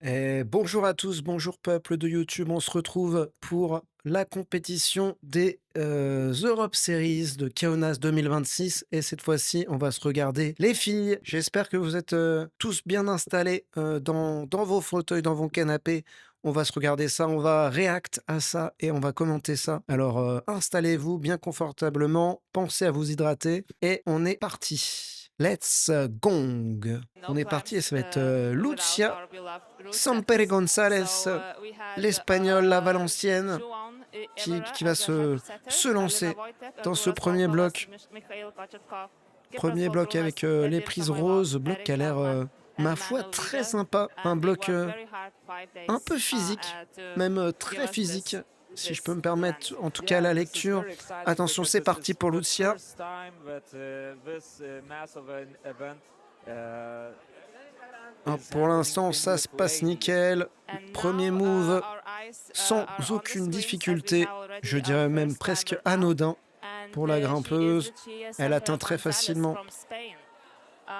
Et bonjour à tous, bonjour peuple de YouTube. On se retrouve pour la compétition des Europe Series de Kaunas 2026. Et cette fois-ci, on va se regarder les filles. J'espère que vous êtes tous bien installés dans vos fauteuils, dans vos canapés. On va se regarder ça, on va react à ça et on va commenter ça. Alors installez-vous bien confortablement, pensez à vous hydrater et on est parti. Let's gong. On est parti et ça va être Lucia Sampere González, l'Espagnole, la Valencienne, qui va se lancer dans ce premier bloc. Premier bloc avec les prises roses, bloc qui a l'air, ma foi, très sympa. Un bloc un peu physique, même très physique, si je peux me permettre, en tout cas à la lecture. Attention, c'est parti pour Lucia. Pour l'instant, ça se passe nickel. Premier move sans aucune difficulté, je dirais même presque anodin pour la grimpeuse. Elle atteint très facilement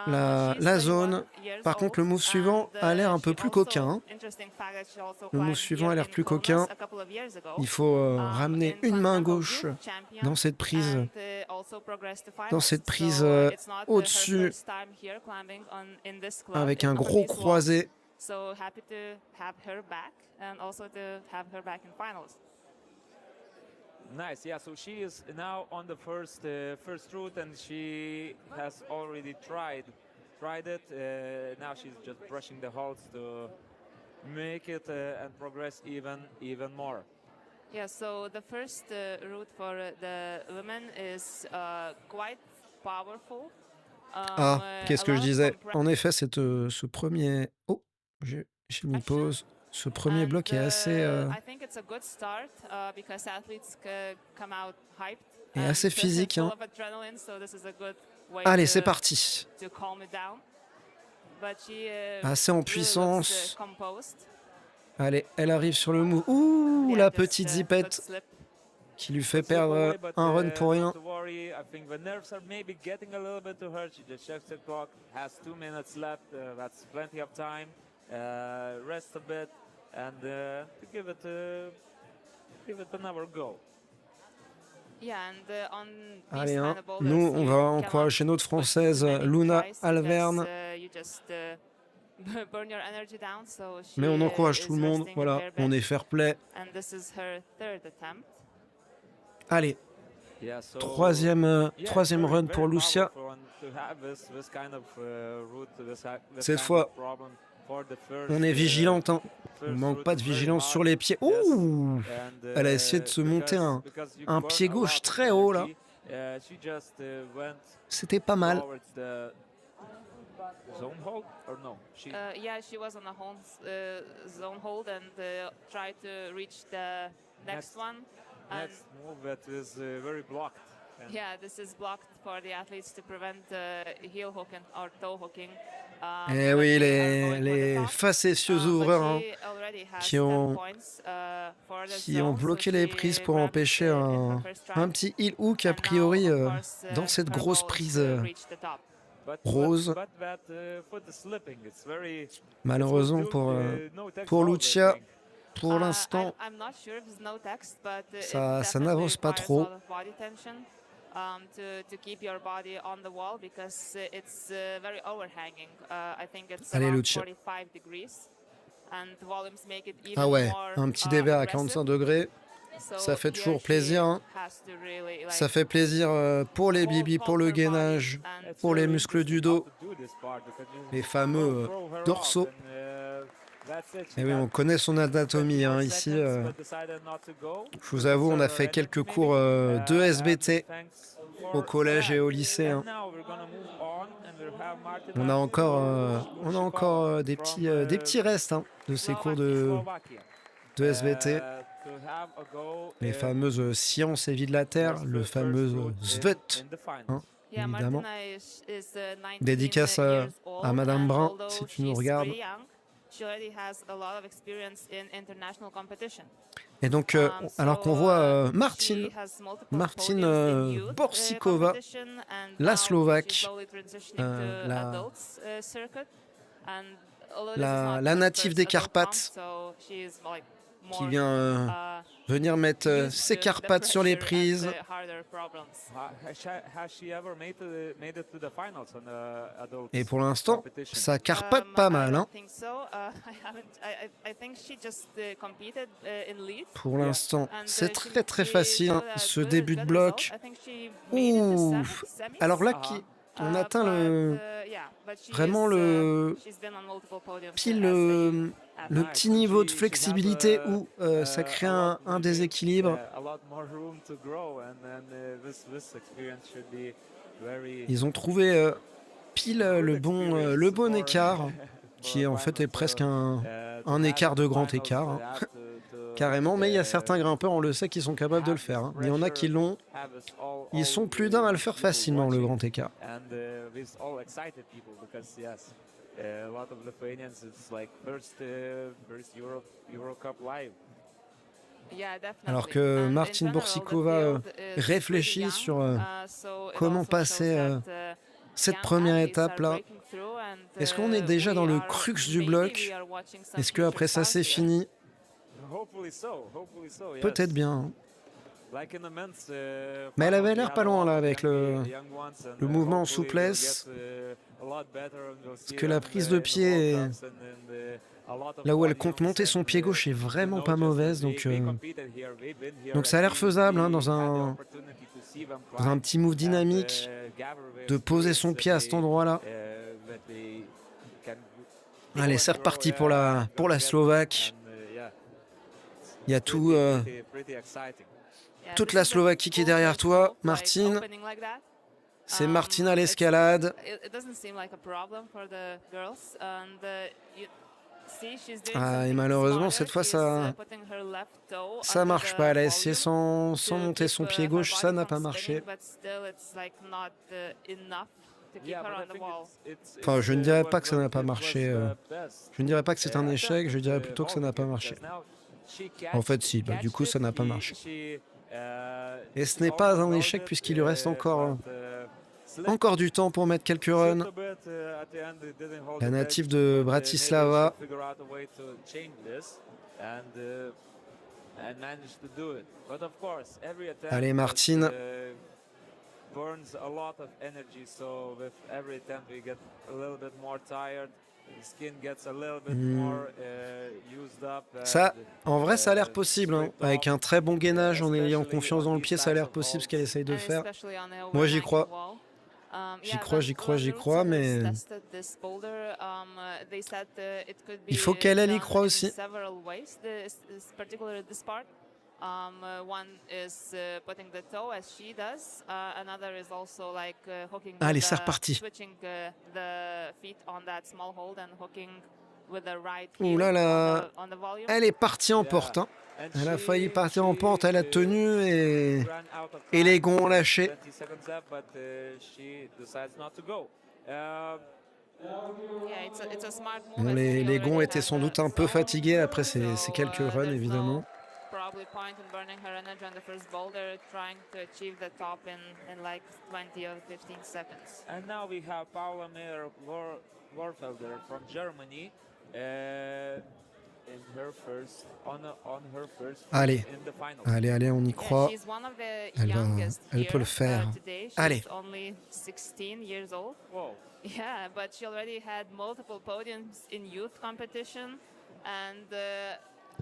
la zone. Par contre, le move suivant a l'air un peu plus coquin, hein. Le move suivant a l'air plus coquin. Il faut ramener une main gauche dans cette prise, au-dessus, avec un gros croisé. So happy to have her back and also to have her back in finals. Nice, yeah. So she is now on the first route, and she has already tried it. Now she's just brushing the holds to make it and progress even more. Yeah. So the first route for the women is quite powerful. Ah, qu'est-ce que je disais? En effet, ce premier... Oh, j'ai mis pause. Ce premier bloc est assez physique, hein. Allez, c'est parti. Assez en puissance. Allez, elle arrive sur le move. Ouh, la petite zipette qui lui fait perdre un run pour rien. Rest a bit and give it another go. Allez, hein. Nous, on va encourager notre Française Luna Alverne. Mais on encourage tout le monde. Voilà, on est fair play. Allez, troisième run pour Lucia. Cette fois, on est vigilante, hein. On manque pas de vigilance sur les pieds. Ouh! Elle a essayé de se monter un pied gauche très haut, là. C'était pas mal. Zone hold or no? Yeah, she was on a zone hold and tried to reach the next one. Next move that is very blocked. Yeah, this is blocked for the athletes to prevent heel hooking or toe hooking. Eh oui, les facétieux ouvreurs, hein, qui ont bloqué les prises pour empêcher un petit heel hook a priori dans cette grosse prise rose. Malheureusement pour Lucia, pour l'instant, ça n'avance pas trop. Allez, Lucia. Ah ouais, un petit dévers à 45 degrés. Ça fait toujours plaisir, hein. Ça fait plaisir pour les bibis, pour le gainage, pour les muscles du dos, les fameux dorsaux. Et oui, on connaît son anatomie, hein, ici. Je vous avoue, on a fait quelques cours de SBT au collège et au lycée, hein. On a encore des petits restes, hein, de ces cours de SVT. Les fameuses sciences et vie de la Terre, le fameux SVT, hein, évidemment. Dédicace à Madame Brun, si tu nous regardes. Et donc, alors qu'on voit Martine Borsikova, la Slovaque, la native des Carpates qui vient venir mettre ses Carpates sur les prises. Et pour l'instant, ça carpate pas mal. Hein. Pour l'instant, c'est très très facile, hein, ce début de bloc. Ouh. Alors là, on atteint vraiment pile le petit niveau de flexibilité où ça crée un déséquilibre. Ils ont trouvé pile le bon écart, qui en fait est presque un écart de grand écart, hein. Carrément, mais il y a certains grimpeurs, on le sait, qui sont capables de le faire. Hein. Il y en a qui l'ont. Ils sont plus d'un à le faire facilement, le grand écart. Alors que Martine Borsikova réfléchit sur comment passer cette première étape-là. Est-ce qu'on est déjà dans le crux du bloc? Est-ce qu'après ça, c'est fini? Peut-être bien. Hein. Mais elle avait l'air pas loin là avec le mouvement en souplesse. Parce que la prise de pied, là où elle compte monter son pied gauche, est vraiment pas mauvaise. Donc ça a l'air faisable, hein, dans un petit move dynamique, de poser son pied à cet endroit-là. Allez, c'est reparti pour la Slovaque. Il y a toute la Slovaquie qui est derrière toi, Martine. C'est Martine à l'escalade. Ah, et malheureusement, cette fois, ça marche pas. Elle a essayé sans monter son pied gauche, ça n'a pas marché. Enfin, je ne dirais pas que ça n'a pas marché. Je ne dirais pas que c'est un échec, je dirais plutôt que ça n'a pas marché. En fait, si, du coup, ça n'a pas marché. Et ce n'est pas un échec puisqu'il lui reste encore du temps pour mettre quelques runs. La native de Bratislava. Allez, Martine. Ça, en vrai, ça a l'air possible. Hein. Avec un très bon gainage, en ayant confiance dans le pied, ça a l'air possible ce qu'elle essaye de faire. Moi, j'y crois. J'y crois, mais il faut qu'elle y croit aussi. Allez, c'est reparti. Ouh là là, elle est partie en porte. Hein. Elle a failli partir en pente, elle a tenu et les gonds ont lâché. Bon, les gonds étaient sans doute un peu fatigués après ces quelques runs, évidemment. Probably point in burning her energy on the first boulder, trying to achieve the top in like 20 or 15 seconds. And now we have Paula Meyer-Warfelder from Germany in her first allez, allez, on y croit. Elle peut le faire. Allez. Yeah, but she already had multiple podiums in youth competition and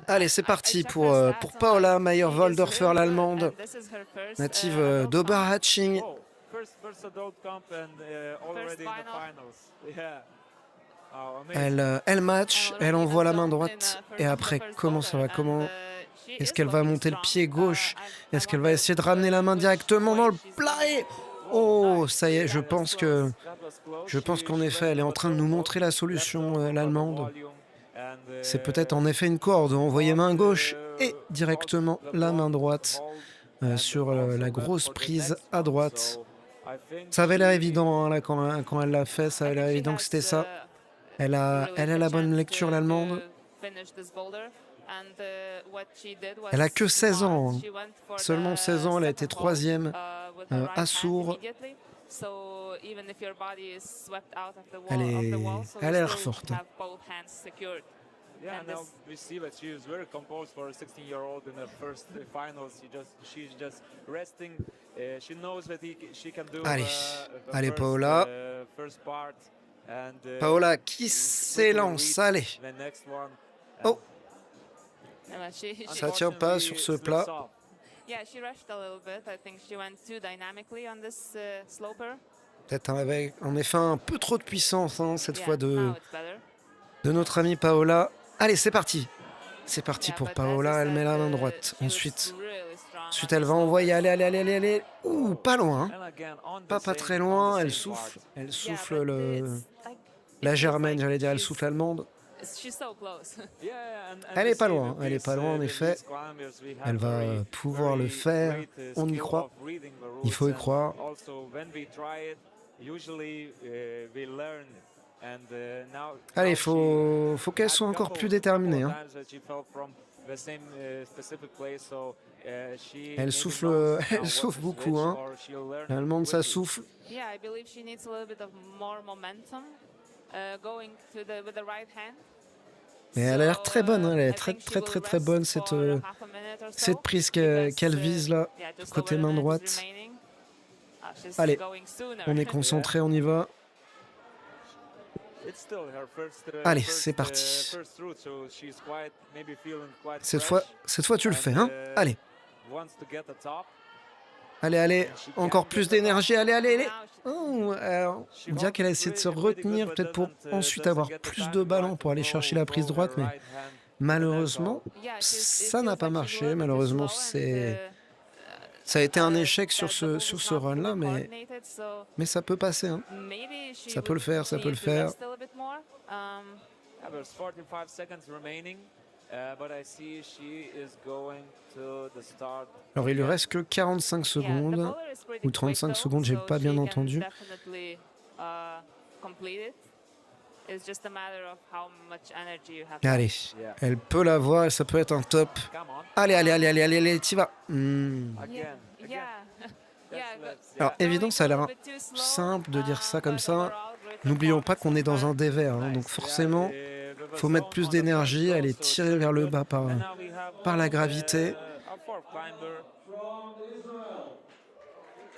allez, c'est parti pour Paula Meyer-Waldorfer, l'allemande, native d'Oberhaching. Elle match, elle envoie la main droite. Et après, comment ça va? Est-ce qu'elle va monter le pied gauche? Est-ce qu'elle va essayer de ramener la main directement dans le plat? Oh, ça y est, je pense qu'en effet, elle est en train de nous montrer la solution, l'allemande. C'est peut-être en effet une corde, envoyer main gauche et directement la main droite sur la grosse prise à droite. Ça avait l'air évident, hein, là, quand elle l'a fait, ça avait l'air évident que c'était ça. Elle a la bonne lecture, l'allemande. Elle a que 16 ans. Hein. Seulement 16 ans, elle a été 3e à Sourds. So even if your body is swept out of the Elle wall of est, the wall, so elle you a l'air still forte. have both hands secured. Yeah, And now this- we see that she is very composed for a 16-year-old in the first finals. She's just resting. She knows that she can do Allez. the Allez, first, Paola. First part. And, Paola qui quickly s'élance. reach Allez. the next one. Oh. she- Ça tient pas sur ce plat. Yeah, she rushed a little bit. I think she went too dynamically on this sloper. Peut-être avec, en effet, un peu trop de puissance hein, cette Yeah, fois now it's better. de notre amie Paola. Allez, c'est parti. C'est parti Yeah, pour but as Paola. I Elle met said, la main she droite. was Ensuite, really strong on ensuite this elle va sloper. envoyer. Allez, allez, allez, allez, allez. Ouh, pas loin. hein. And again, on the Pas same- très on the loin. same Elle part. souffle. Elle Yeah, souffle but le... it's like- la it feels germaine, like j'allais dire. Elle she's- souffle allemande. She's so close. Yeah, and Elle we est pas see loin, with elle est these, pas loin, en with effet. these climbers, we have Elle va very, pouvoir le very faire. great, On y skill croit. of reading the Il faut y routes, and croire. Also, when we try it, usually we learn. And, now Allez, now faut qu'elle she soit had encore couple- plus déterminée. couple hein. of times that she fell from the same, specific place, so, she Elle maybe souffle, knows elle now what souffle to beaucoup, switch, hein. or she'll learn L'allemande, ça quickly. souffle. Yeah, I believe she needs a little bit of more momentum going to with the right hand. Mais elle a l'air So, très bonne, hein. Elle I est très think she très will très très rest bonne for cette, half a minute or so, cette prise because, qu'elle vise là, yeah, just côté over a main minute is droite. remaining. She's Allez, going sooner. On est concentré, on y va. It's still her first, Allez, first, c'est parti. first route, so she's maybe feeling quite Cette fresh fois tu le and, fais, hein. Allez, wants to get the top. allez, allez. Encore plus d'énergie. Allez, allez, allez. Now she- Oh, on dirait qu'elle a essayé de se retenir, peut-être pour ensuite avoir plus de ballons pour aller chercher la prise droite, mais malheureusement, Yeah, it ça feels n'a pas like she's a marché. little bit too Malheureusement, slow and, ça a été un uh, échec sur that the ce, move sur is ce not run-là, fully mais coordinated, so ça peut passer. Hein. maybe she Ça peut le would faire, ça peut le need to faire. rest a little bit more. Yeah, there's 45 seconds remaining, but I see she is going to the start. Alors, il lui reste que 45 Yeah, the secondes. bowler is pretty ou 35 quick, though, secondes, j'ai so pas bien she can entendu. definitely, complete it. It's just a matter of how much energy you have. Allez, Yeah, elle peut l'avoir et ça peut être un top. come on. Allez, allez, allez, allez, allez, allez, t'y vas. Again. Yeah. Let's- Yeah, let's- Alors, yeah. évidemment, ça a l'air Going a little bit too slow, simple de dire ça comme but ça. overall, great N'oublions pas qu'on est dans un performance. dévers, hein, donc forcément, faut mettre plus d'énergie, aller tirer vers le bas par la gravité.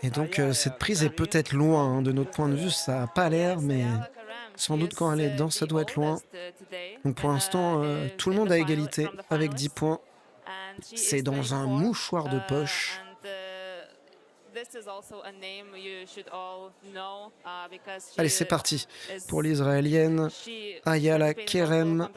Et donc, cette prise est peut-être loin, hein, de notre point de vue, ça n'a pas l'air, mais sans doute quand elle est dedans, ça doit être loin. Donc pour l'instant, tout le monde a égalité avec 10 points. C'est dans un mouchoir de poche. Allez, c'est parti pour l'Israélienne Ayala Kerem.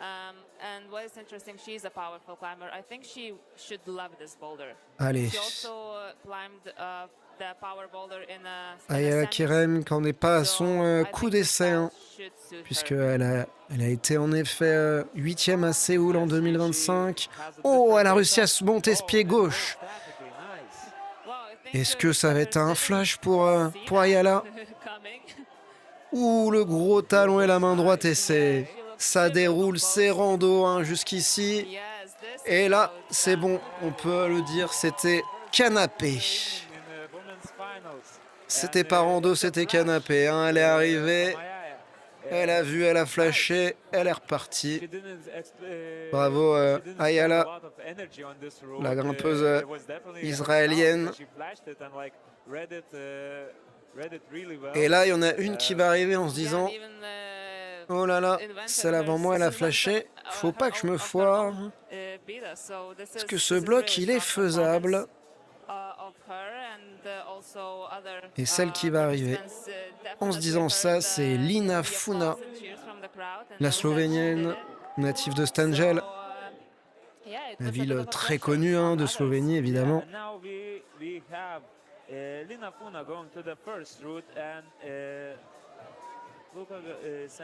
And what is interesting, she's a powerful climber. I think she should love this boulder. Allez, She also climbed the power boulder in a Ayala semis. Kerem qui n'en est pas à son So I coup think d'essai, that hein, should suit her. puisqu'elle a été en effet 8e à Séoul en 2025. Oh, elle a réussi à se monter ce pied gauche. Wow, I think, Est-ce que ça va être un considering flash pour Ayala? coming. Ouh, le gros talon et la main droite, et ça déroule ses randos hein, jusqu'ici. Yes, this Et is là, how it's c'est done. bon, on peut le dire, c'était canapé. C'était pas rando, c'était canapé. Hein. Elle est arrivée, elle a vu, elle a flashé, elle est repartie. Bravo, Ayala, la grimpeuse israélienne. Et là, il y en a une qui va arriver en se disant Yeah, even, oh là là, celle avant moi, elle a flashé. Faut pas que je me foire. Parce que ce bloc, il est faisable. Et celle qui va arriver, en se disant ça, c'est Lina Funa, la Slovénienne, native de Stanjel, la ville très connue hein, de Slovénie, évidemment.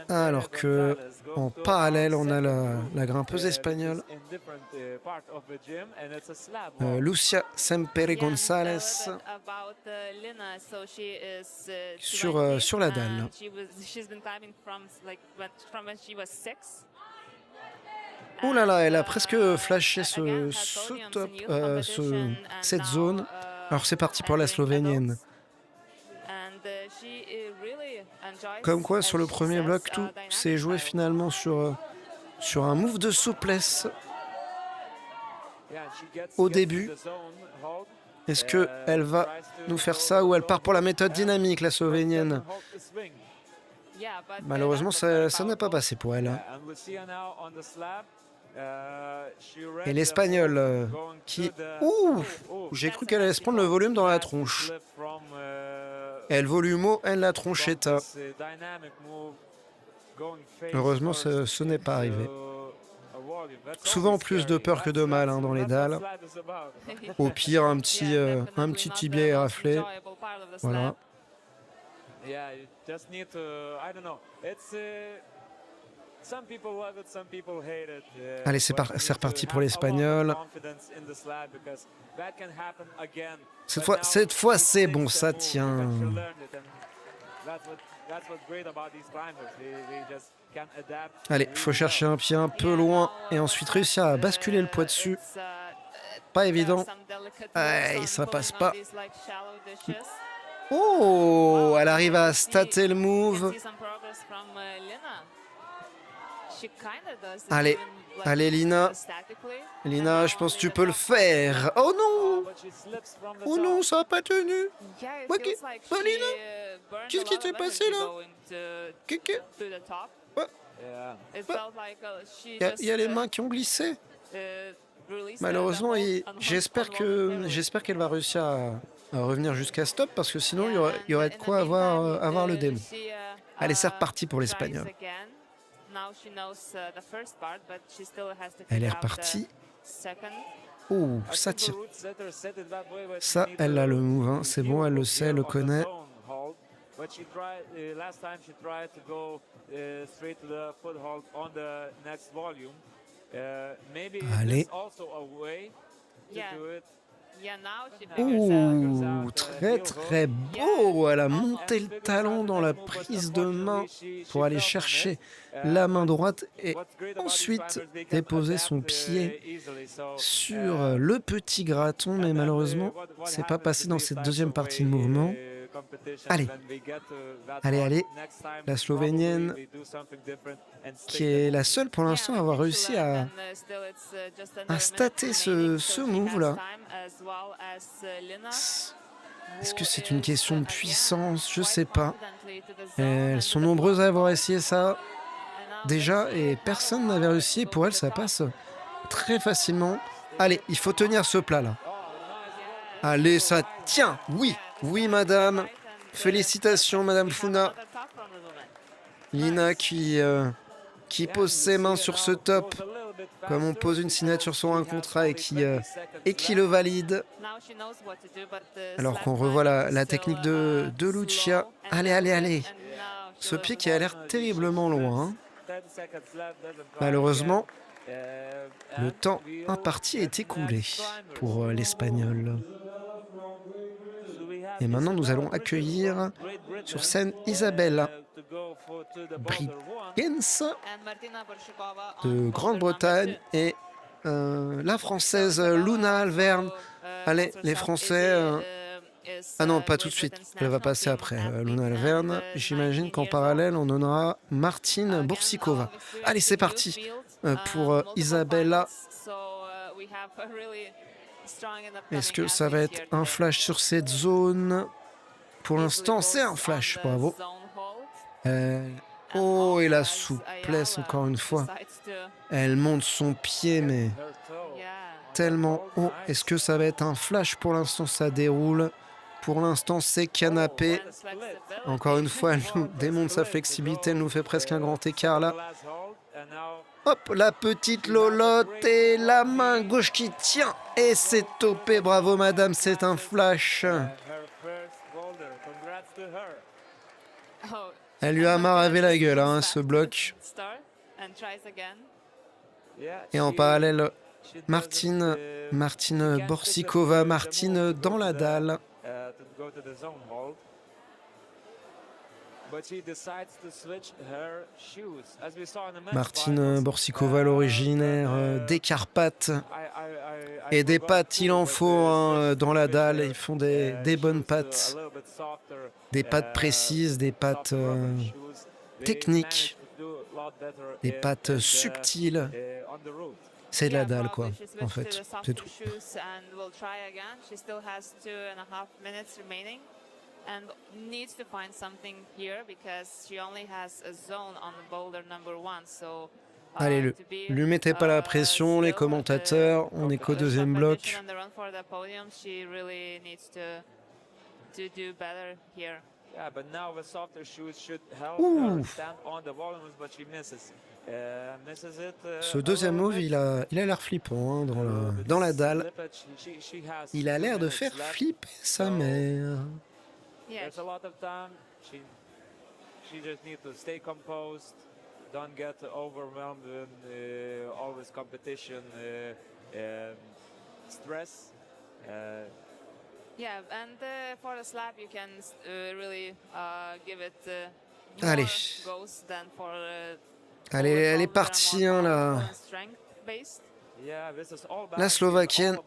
Alors que en parallèle, on a la grimpeuse espagnole, Lucia Sempere González, sur la dalle. Oh là là, elle a presque flashé cette zone. Alors c'est parti pour la Slovénienne. Comme quoi, sur le premier bloc, tout s'est joué finalement sur un move de souplesse au début. Est-ce qu'elle va nous faire ça ou elle part pour la méthode dynamique, la Slovénienne? Malheureusement, ça n'a pas passé pour elle. Et l'Espagnol qui... Ouh! J'ai cru qu'elle allait se prendre le volume dans la tronche. El volumo en la tronchetta. Heureusement, ce n'est pas arrivé. Souvent plus de peur que de mal dans les dalles. Au pire, un petit tibia éraflé. Voilà. Allez, c'est reparti pour l'Espagnol. Cette fois, c'est bon, ça tient. Allez, il faut chercher un pied un peu loin et ensuite réussir à basculer le poids dessus. Pas évident. Aïe, ça passe pas. Oh, elle arrive à stater le move. Allez, allez Lina. Lina, je pense que tu peux le faire. Oh non! Oh non, ça n'a pas tenu. Ok, Lina, qu'est-ce qui s'est passé là? Il y a les mains qui ont glissé. Malheureusement, j'espère qu'elle va réussir à revenir jusqu'à stop parce que sinon il y aurait de quoi avoir le démon. Allez, c'est reparti pour l'Espagnol. Elle est repartie. Oh, ça tient. Ça, elle a le move, hein. C'est bon, elle le sait, elle le connaît. Allez. Ouh, très très beau. Elle a monté le talon dans la prise de main pour aller chercher la main droite et ensuite déposer son pied sur le petit graton. Mais malheureusement, c'est pas passé dans cette deuxième partie de mouvement. Allez, allez, allez. La Slovénienne qui est la seule pour l'instant à avoir réussi à stater ce move-là. Est-ce que c'est une question de puissance? Je sais pas. Elles sont nombreuses à avoir essayé ça déjà et personne n'avait réussi. Et pour elles, ça passe très facilement. Allez, il faut tenir ce plat-là. Allez, ça tient. Oui, oui, madame. Félicitations, madame Funa. Lina qui pose ses mains sur ce top, comme on pose une signature sur un contrat et qui le valide. Alors qu'on revoit la technique de Lucia. Allez, allez, allez. Ce pied qui a l'air terriblement loin. Malheureusement, le temps imparti est écoulé pour l'Espagnol. Et maintenant, nous allons accueillir sur scène Isabella Brickens de Grande-Bretagne et la Française Luna Alverne. Allez, les Français... Ah non, pas tout de suite. Elle va passer après Luna Alverne. J'imagine qu'en parallèle, on donnera Martine Borsikova. Allez, c'est parti pour Isabella. Est-ce que ça va être un flash sur cette zone? Pour l'instant, c'est un flash. Bravo. Oh, et la souplesse, encore une fois. Elle monte son pied, mais tellement haut. Est-ce que ça va être un flash? Pour l'instant, ça déroule. Pour l'instant, c'est canapé. Encore une fois, elle nous démontre sa flexibilité. Elle nous fait presque un grand écart, là. Hop, la petite lolotte et la main gauche qui tient. Et c'est topé. Bravo, madame, c'est un flash. Elle lui a maravé la gueule, hein, ce bloc. Et en parallèle, Martine Borsikova, Martine dans la dalle. Martine Borsikova, l'originaire des Carpates. Et des pattes, il en faut hein, dans la dalle. Ils font des bonnes pattes. Des pattes précises, des pattes techniques, des pattes subtiles. C'est de la dalle, quoi, en fait. C'est tout. And needs to find something here because she only has a zone on boulder number 1. So allez, lui mettez pas la pression, les commentateurs. On est qu'au deuxième bloc. Yeah, but now the softer shoes should help Ouh. her stand on the volumes, but she misses. Misses it, Ce deuxième move, il a l'air flippant hein, dans la dalle. Il a l'air de faire flipper sa mère. There's a lot of time. She just needs to stay composed. Don't get overwhelmed in all this competition stress. Yeah, and for the slap you can really give it Allez. more goes than for Allez, elle est partie hein, là. Yeah, this is all La Slovaquienne.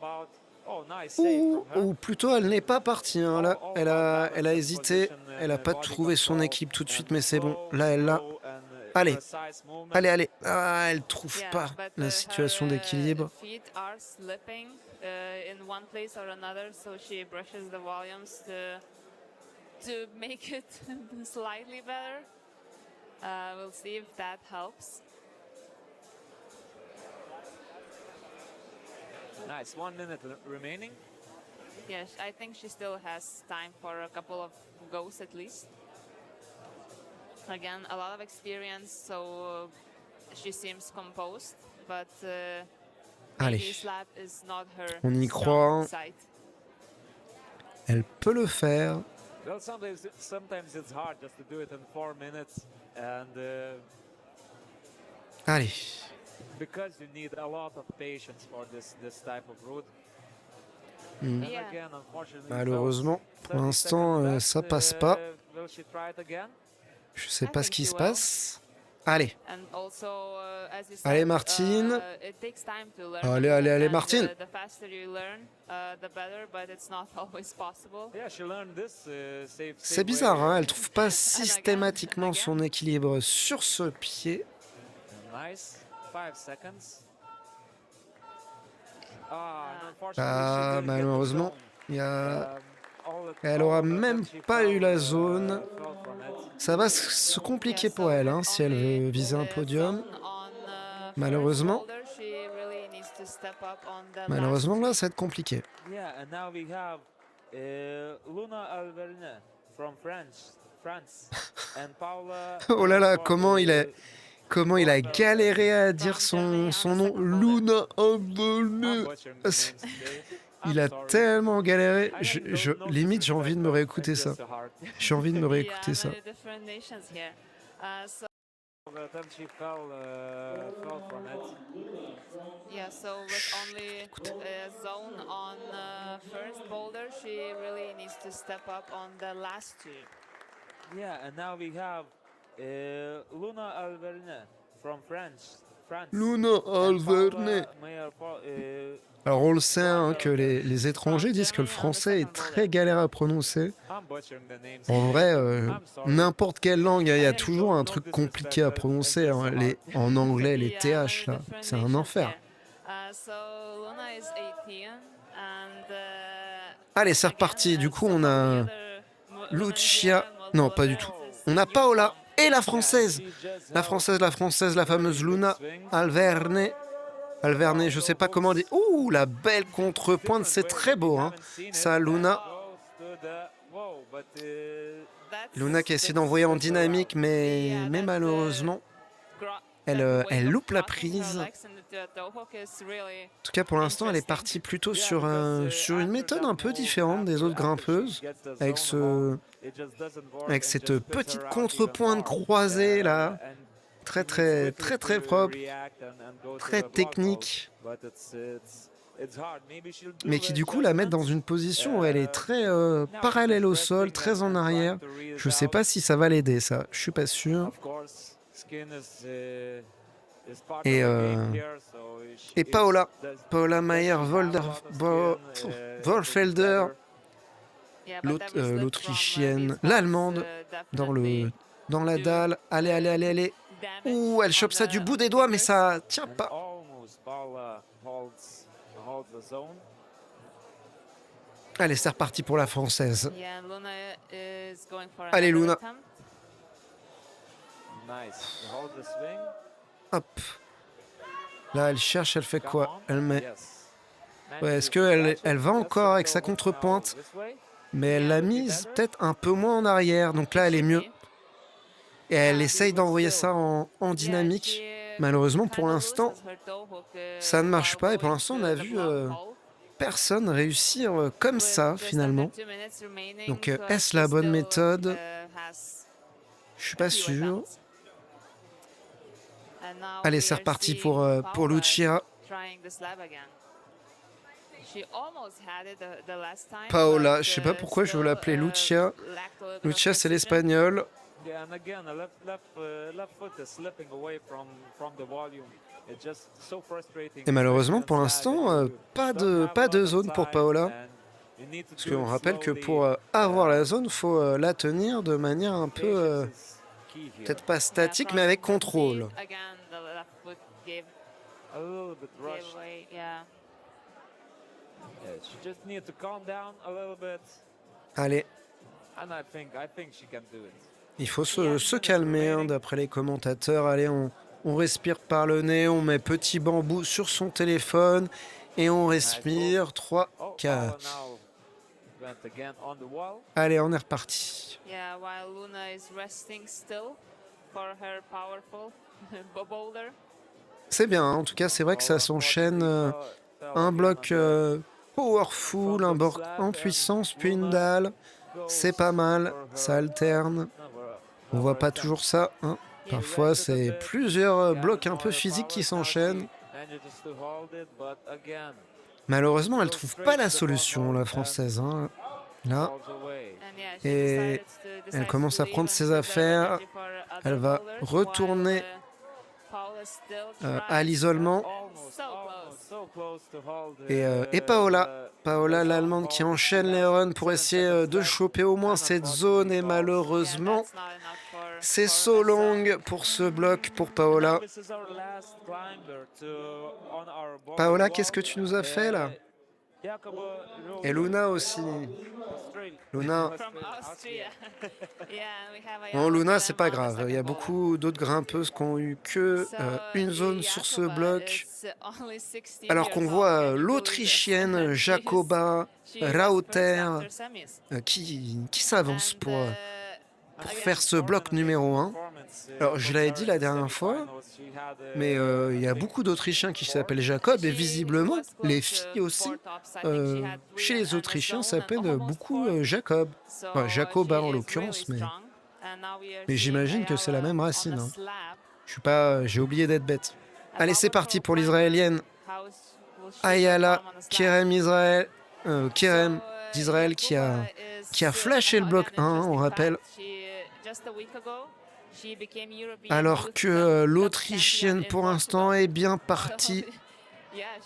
Oh, nice save from her. Ou plutôt, elle n'est pas partie. Hein, là. Elle a hésité. Elle n'a pas trouvé son équipe tout de suite, mais c'est bon. Là, elle l'a. Allez. Allez, allez. Ah, elle trouve pas la situation d'équilibre. In one place or another, so she brushes the volumes to make it slightly better. We'll see if that helps. Nice, 1 minute remaining. Yes, I think she still has time for a couple of goes at least. Again, a lot of experience, so she seems composed, but Allez, slap is not her on y croit. side. Elle peut le faire. Well, sometimes it's hard just to do it in 4 minutes, and Allez. because you need a lot of patience for this type of route. Mm. And again, unfortunately, Malheureusement, pour 30 l'instant, seconds ça left. passe pas. Will she try it again? Je sais pas ce qui se passe. Allez. And also, as you Allez, said, Martine. It takes time to learn. Allez, allez, allez, And, Martine. The faster you learn, the better, but it's not always possible. Yeah, she learned this. C'est bizarre, hein, elle trouve pas systématiquement son équilibre sur ce pied. Nice. 5 seconds. Ah, malheureusement, il y a... elle aura même pas eu la zone. Ça va se compliquer pour elle hein, si elle veut viser un podium. Malheureusement. Malheureusement, là, ça va être compliqué. Yeah, and now we have Luna Alverne from France, and Paula. Oh là là, comment il a galéré à dire son nom. Luna Alverne. Il a tellement galéré. Limite, j'ai envie de me réécouter ça. J'ai envie de me réécouter ça. Yeah, so with only a zone on first boulder, she really needs to step up on the last two. Yeah, and now we have Luna Alverne from France. Luna Alverne. Alors on le sait hein, que les étrangers disent que le français est très galère à prononcer. En vrai, n'importe quelle langue, il y a toujours un truc compliqué à prononcer. Hein. En anglais, les TH, là, c'est un enfer. Allez, c'est reparti. Du coup, on a Lucia. Non, pas du tout. On a Paola et la française. La fameuse Luna Alverne. Alverne, je sais pas comment dire. Ouh, la belle contrepointe, c'est très beau. Hein. Ça, Luna. Luna qui essaie d'envoyer en dynamique, mais malheureusement, elle loupe la prise. En tout cas, pour l'instant, elle est partie plutôt sur une méthode un peu différente des autres grimpeuses, avec cette petite contrepointe croisée là. Très propre, très technique. mais qui du coup la mettent dans une position où elle est très parallèle au sol, très en arrière. Je sais pas si ça va l'aider, ça. Je suis pas sûr. Et, et Paola Mayer Wolfelder, l'Autrichienne, l'Allemande, dans la dalle. Allez. Ouh, elle chope ça du bout des doigts, mais ça tient pas. Allez, c'est reparti pour la française. Allez, Luna. Hop. Là, elle cherche, elle fait quoi? Elle met... Ouais, est-ce qu'elle va encore avec sa contre-pointe? Mais elle l'a mise peut-être un peu moins en arrière. Donc là, elle est mieux. Et elle essaye d'envoyer ça en dynamique. Malheureusement, pour l'instant, ça ne marche pas. Et pour l'instant, on a vu personne réussir comme ça, finalement. Donc, est-ce la bonne méthode? Je suis pas sûr. Allez, c'est reparti pour Lucia. Paola, je sais pas pourquoi je veux l'appeler Lucia. Lucia, c'est l'espagnol. Et malheureusement, pour l'instant, pas de zone pour Paola. Parce qu'on rappelle que pour avoir la zone, il faut la tenir de manière un peu, peut-être pas statique, mais avec contrôle. Allez. Il faut se calmer, hein, d'après les commentateurs. Allez, on respire par le nez, on met petit bambou sur son téléphone et on respire. 3, 4. Allez, on est reparti. C'est bien, hein. En tout cas, c'est vrai que ça s'enchaîne. Un bloc powerful, un bloc en puissance, puis une dalle. C'est pas mal, ça alterne. On voit pas toujours ça, hein. Parfois, c'est plusieurs blocs un peu physiques qui s'enchaînent. Malheureusement, elle trouve pas la solution, la française, hein. Là. Et elle commence à prendre ses affaires. Elle va retourner à l'isolement. Et Paola, l'Allemande, qui enchaîne les runs pour essayer de choper au moins cette zone. Et malheureusement, c'est so long pour ce bloc pour Paola. Paola, qu'est-ce que tu nous as fait là? Et Luna aussi. Luna. Bon, Luna, c'est pas grave. Il y a beaucoup d'autres grimpeuses qui ont eu que une zone sur ce bloc. Alors qu'on voit l'Autrichienne Jacoba Rauter qui s'avance pour faire ce bloc numéro 1. Alors, je l'avais dit la dernière fois, mais il y a beaucoup d'Autrichiens qui s'appellent Jacob, et visiblement, les filles aussi, chez les Autrichiens, s'appellent beaucoup Jacob. Enfin, Jacoba en l'occurrence, mais j'imagine que c'est la même racine, hein. J'ai oublié d'être bête. Allez, c'est parti pour l'Israélienne. Ayala Kerem d'Israël qui a flashé le bloc 1, on rappelle. Alors que l'Autrichienne, pour l'instant, est bien partie.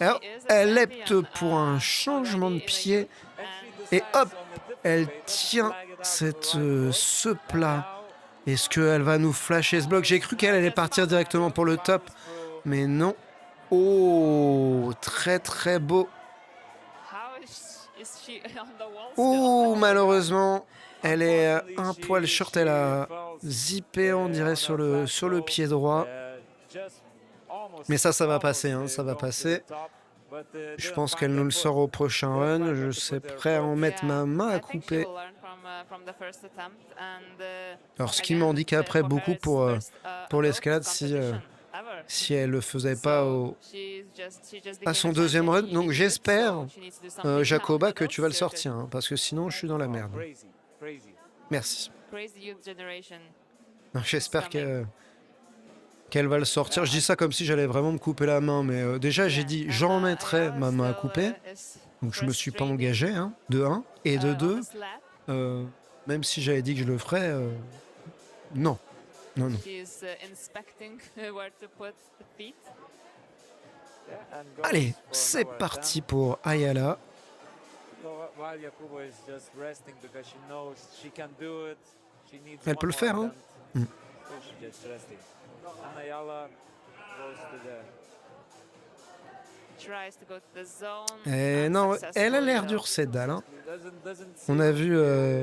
Alors, elle opte pour un changement de pied. Et hop, elle tient ce plat. Est-ce qu'elle va nous flasher ce bloc? J'ai cru qu'elle allait partir directement pour le top. Mais non. Oh, très très beau. Oh, malheureusement, elle est un poil short. Elle a zippé, on dirait, sur le pied droit. Mais ça va passer, hein, ça va passer. Je pense qu'elle nous le sort au prochain run. Je suis prêt à en mettre ma main à couper. Alors, ce qui m'handicaperait beaucoup pour l'escalade si elle le faisait pas à son deuxième run. Donc j'espère, Jacoba, que tu vas le sortir, hein, parce que sinon je suis dans la merde. Merci. J'espère qu'elle va le sortir. Je dis ça comme si j'allais vraiment me couper la main, mais déjà j'ai Yeah, dit and j'en mettrais Ayala ma main à still couper, is donc je me suis pas frustrated engagé, hein, de 1. Et de on 2, the slab. même si j'avais dit que je le ferais, non. Non, non. She's inspecting where to put the feet. Yeah, and goes Allez, for c'est another parti attempt. pour Ayala. So, while Yakubo is just resting because she knows she can do it. She needs Elle one peut le more faire, hein. attempt. So she's just resting. And Ayala goes to the Tries to go to the zone. Et non, elle a l'air dure cette dalle, hein. On a vu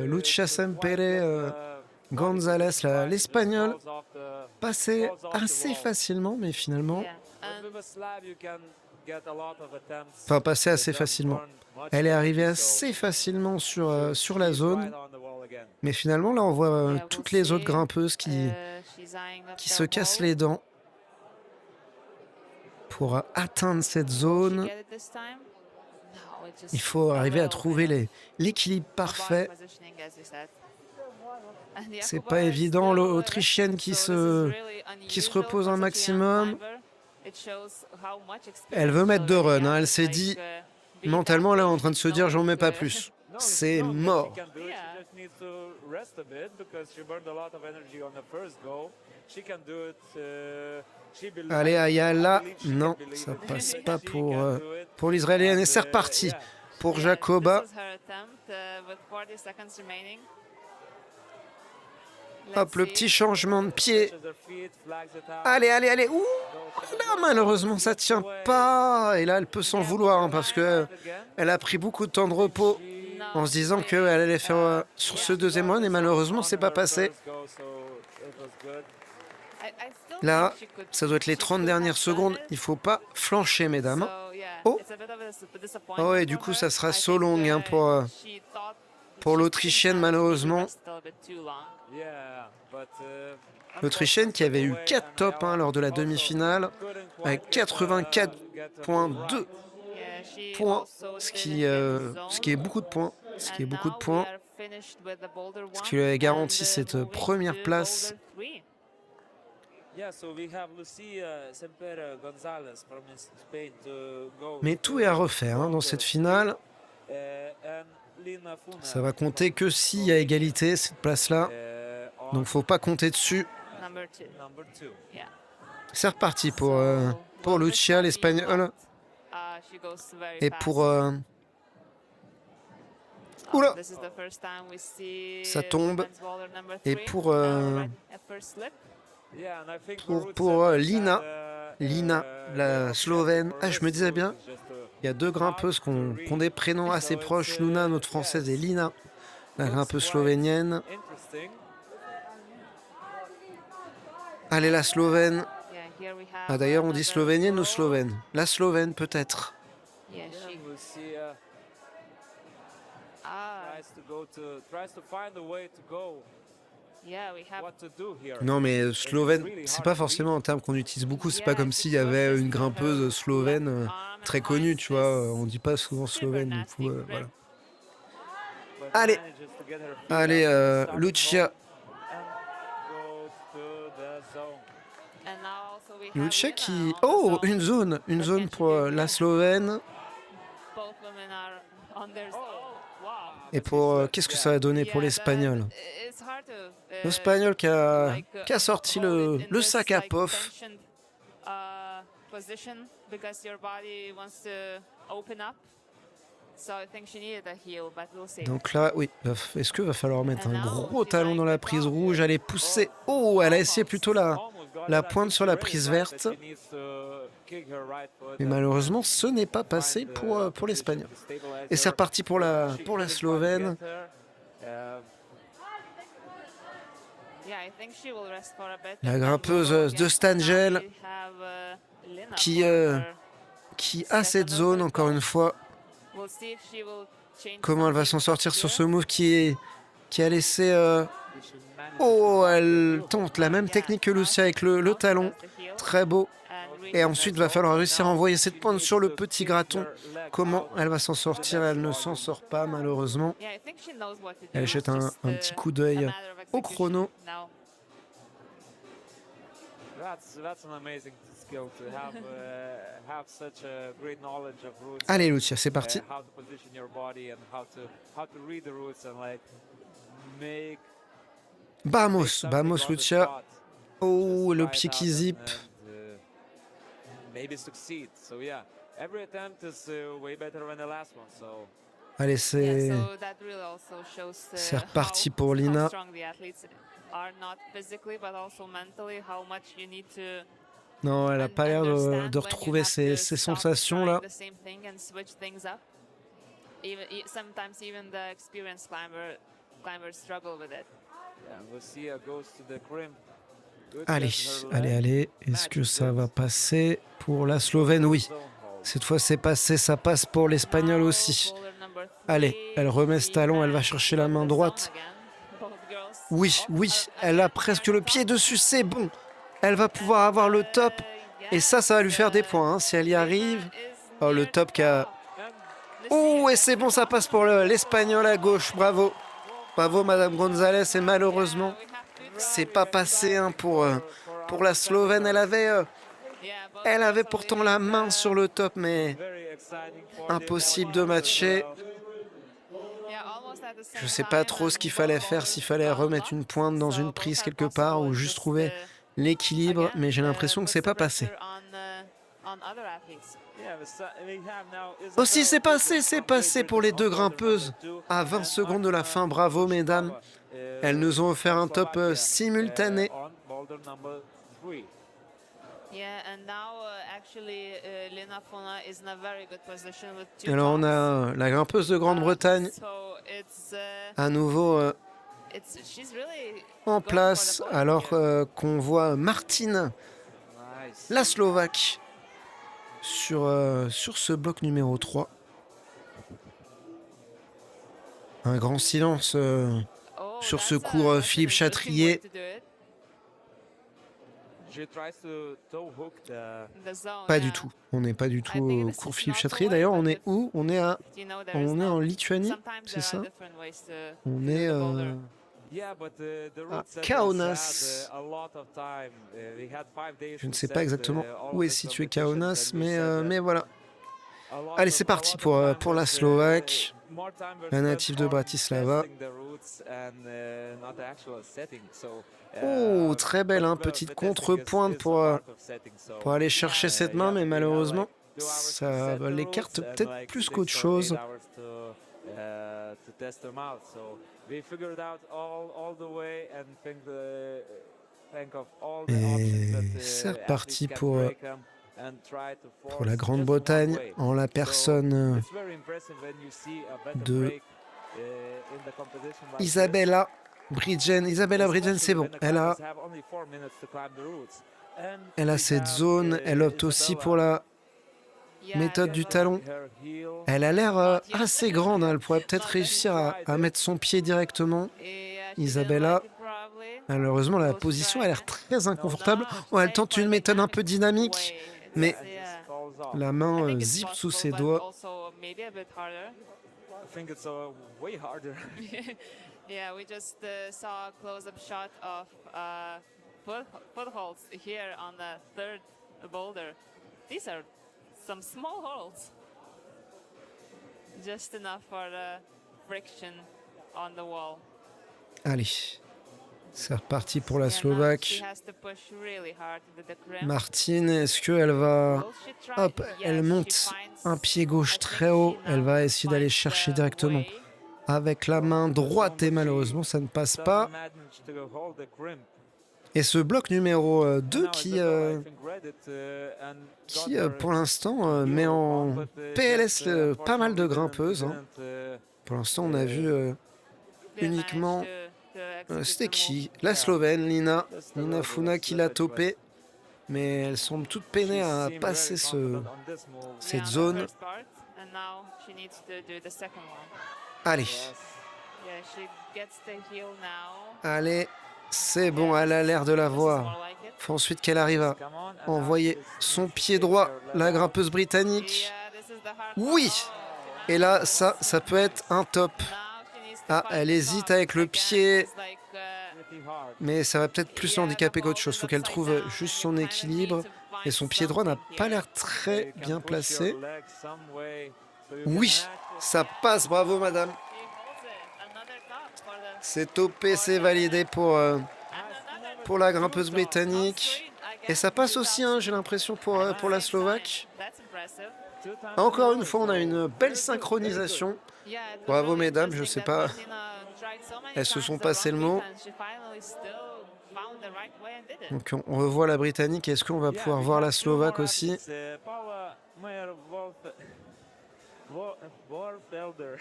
Lucia Sempere, González, l'Espagnol, passer assez facilement, mais finalement, Yeah, and enfin passer assez facilement. Elle est arrivée assez facilement sur la zone, mais finalement là on voit yeah, we'll toutes les autres see. grimpeuses She's eyeing up qui the se cassent wall. les dents pour atteindre cette Will she zone. get it this time? No, it just Il faut fell arriver à low trouver and l'équilibre body parfait. positioning, as you said. And C'est Jakuba pas is évident, still l'Autrichienne resting, qui so se this is really qui se unusual repose for un such a young maximum. climber. It shows how much Elle veut experience mettre she deux already runs, hein. has, Elle s'est like, dit, be mentalement that elle est en train de patient, se dire j'en knowing mets pas the- plus. C'est mort. She can do it. Yeah. She just needs to rest a bit because she burned a lot of energy on the first go. She can do it. Allez, Ayala, I believe she non, can believe ça it. passe Yeah. pas She can do it. pour l'Israélienne. Et And, c'est reparti yeah. pour Yeah, Jacoba. This is her attempt with 40 seconds remaining. Hop, Let's le see. petit changement de pied. Touches her feet, flags it out. Allez, allez, allez. Ouh, Goes to the là, goal. malheureusement, ça tient pas. Et là, elle peut s'en vouloir, hein, parce que elle a pris beaucoup de temps de repos No, en se disant really. qu'elle allait faire sur ce deuxième run. Et malheureusement, c'est pas passé. I still Là, think she could- ça doit être les she 30 could dernières have secondes. done it. Il faut pas flancher, mesdames. So, yeah, Oh. it's a bit of a disappointment Oh, et du for coup, her. ça sera I so think, long, hein, she thought pour she l'Autrichienne, didn't have to malheureusement. rest a little bit too long. L'Autrichienne qui avait eu 4 tops lors de la demi-finale, avec 84,2 Yeah, she points, also ce didn't qui, get the ce qui est zone. beaucoup de points. Ce qui est And beaucoup de now points. we are finished with the boulder Ce one qui lui a garanti and, cette moving première to place. boulder three. Yeah, so we have Lucia Sempere González from Spain to go. Mais tout est à refaire hein, dans cette finale. And Lina Funa, Ça va compter que s'il y a égalité, cette place-là. on Donc faut pas compter dessus. Number two. number 2. Yeah. C'est reparti pour So, Lucia, this one l'Espagnole. she goes very Et fast. pour... Oula. This is the first time we see Ça tombe. women's boulder number Et three. pour, Right at first slip. Yeah, and I think pour Lina, la Slovène. Ah, je me disais bien, il y a deux grimpeuses qui ont des prénoms assez proches. Luna, notre française, et Lina, la grimpeuse slovénienne. Allez, la Slovène. Yeah, here we have Ah, d'ailleurs, on dit another slovénienne ou pro. slovène? La Slovène, peut-être. Yeah, she Lucia ah, tries to find a way to go. yeah, we have What to do here? Non, mais slovène, c'est pas forcément un terme qu'on utilise beaucoup. C'est pas comme s'il y avait une grimpeuse slovène très connue, tu vois. On dit pas souvent slovène, du coup, voilà. But Allez. manages to get her feet Allez, up the starting Lucia. hold and goes to the zone. and now also we have Lucia Lina qui... on the Oh, zone. une zone pour la Slovène. Both women are on their zone. Wow. Et pour... qu'est-ce que ça va donner pour Yeah, l'Espagnol? it's hard to, L'Espagnol qui a sorti hold it in le this, sac à like, pof. tensioned, position because your body wants to open up. So I think she needed a heel, but we'll see. Donc là, oui, est-ce qu'il va falloir mettre un gros talon dans la prise rouge? Elle est poussée. Oh, elle a essayé plutôt la pointe sur la prise verte. Mais malheureusement, ce n'est pas passé pour l'Espagnol. Et c'est reparti pour la Slovène. Yeah, I think she will rest for a bit. La and then grimpeuse we'll go de again. Stangel Now we have, Lina qui, for her. qui a cette zone, encore une fois. We'll see if she will change Comment elle va something s'en sortir sur here. ce move qui a laissé... Oh, elle tente la même technique que Lucia avec le talon. Très beau. Et ensuite, va falloir réussir à envoyer cette pointe sur le petit graton. Comment elle va s'en sortir? Elle ne s'en sort pas, malheureusement. Yeah, I think she knows what to do. Elle It's jette just, un petit coup d'œil a matter of au execution chrono. now. That's an amazing skill to have such a great knowledge of roots. Allez, Lucia, c'est parti. How to position your body and how to read the roots and like make Vamos, something vamos, on the Lucia. spot. Oh, Just le try pied it qui out zip. maybe succeed. So yeah, every attempt is way better than the last one. So Allez, c'est... Yeah, so that really also shows c'est reparti pour Lina. how strong the athletes are, not physically but also mentally, how much you need to Non, elle a pas l'air understand de when you retrouver have ses to stop sensations trying là. the same thing and switch things up. Sometimes even the experienced climbers struggle with it. yeah, Lucia goes to the crimp. Good Allez, at her allez, leg. allez. Est-ce que ça va passer pour la Slovène? Oui. Zone hold. Cette fois, c'est passé. Ça passe pour l'Espagnol Now, aussi. bowler number Allez, three, elle remet ce she talon. Elle va has chercher la got main the droite. zone again. Both girls. Oui, Oh, oui. Elle again, a presque here le on pied top. dessus. C'est bon. Elle va pouvoir avoir le top. Et ça va lui faire des points. Si elle y Lina arrive. is Oh, le near top the qui a... top. And Oh, et c'est bon, ça passe pour l'Espagnol à gauche. Bravo. Bravo, Madame Gonzalez. Et malheureusement, c'est pas passé hein, pour la Slovène. Elle avait pourtant la main sur le top, mais impossible de matcher. Je sais pas trop ce qu'il fallait faire, s'il fallait remettre une pointe dans une prise quelque part ou juste trouver l'équilibre, mais j'ai l'impression que c'est pas passé. Oh si, c'est passé pour les deux grimpeuses. À 20 secondes de la fin, bravo mesdames. Elles nous ont offert un top simultané. Alors on a la grimpeuse de Grande-Bretagne à nouveau en place, alors qu'on voit Martine, la Slovaque, sur ce bloc numéro 3. Un grand silence sur ce cours Philippe Chatrier. Pas du tout. On n'est pas du tout au cours Philippe Chatrier. D'ailleurs, on est où? On est en Lituanie, c'est ça? On est à Kaunas. Je ne sais pas exactement où est situé Kaunas, mais voilà. Allez, c'est parti pour la Slovaque, la native de Bratislava. Oh, très belle, hein, petite contre-pointe pour aller chercher cette main, mais malheureusement, ça l'écarte peut-être plus qu'autre chose. Et c'est reparti pour la Grande-Bretagne, en la personne de Isabella Bridgen. Isabella Bridgen, c'est bon. Elle a cette zone. Elle opte aussi pour la méthode du talon. Elle a l'air assez grande. Elle pourrait peut-être réussir à mettre son pied directement. Isabella. Malheureusement, la position a l'air très inconfortable. Oh, elle tente une méthode un peu dynamique, mais la main zip sous ses doigts. Yeah, we just saw a close-up shot of footholds here on the third boulder. These are some small holes. Just enough for the friction on the wall. Allez, c'est reparti pour la Slovaque. Martine, est-ce qu'elle va... Hop, elle monte un pied gauche très haut. Elle va essayer d'aller chercher directement avec la main droite et malheureusement ça ne passe pas. Et ce bloc numéro 2 qui pour l'instant met en PLS pas mal de grimpeuses. Hein. Pour l'instant on a vu uniquement... C'était qui? La Slovène, Lina Funa qui l'a topé. Mais elles semblent toutes peinées à passer cette zone. Allez. Allez, c'est bon, elle a l'air de l'avoir. Il faut ensuite qu'elle arrive à envoyer son pied droit, la grimpeuse britannique. Oui! Et là, ça peut être un top. Ah, elle hésite avec le pied. hard. Mais ça va peut-être plus Yeah, the handicaper qu'autre hold chose. is Faut qu'elle upside trouve down juste and son you kinda équilibre. need to Et find son pied droit n'a something pas here. l'air So très you can bien push your placé. leg some way so you can Oui, match it. ça passe. Bravo, madame. He holds it. Another top for the C'est topé, c'est validé and another pour la Two grimpeuse tops. britannique. straight Et again. ça passe Two aussi, tops hein, j'ai l'impression, at pour the la same Slovaque. time. That's impressive. Two times Encore in a une row, fois, on a so une very belle good, very good. synchronisation. Yeah, it was Bravo, really mesdames, je interesting sais that pas. Martina tried so many Elles se times sont the passé wrong le mot. beat and she finally still found the right way and did it. Donc on revoit la britannique. Est-ce qu'on va Yeah, pouvoir we voir have la two more slovaque aussi? athletes, Paula Meyer-Wolfelder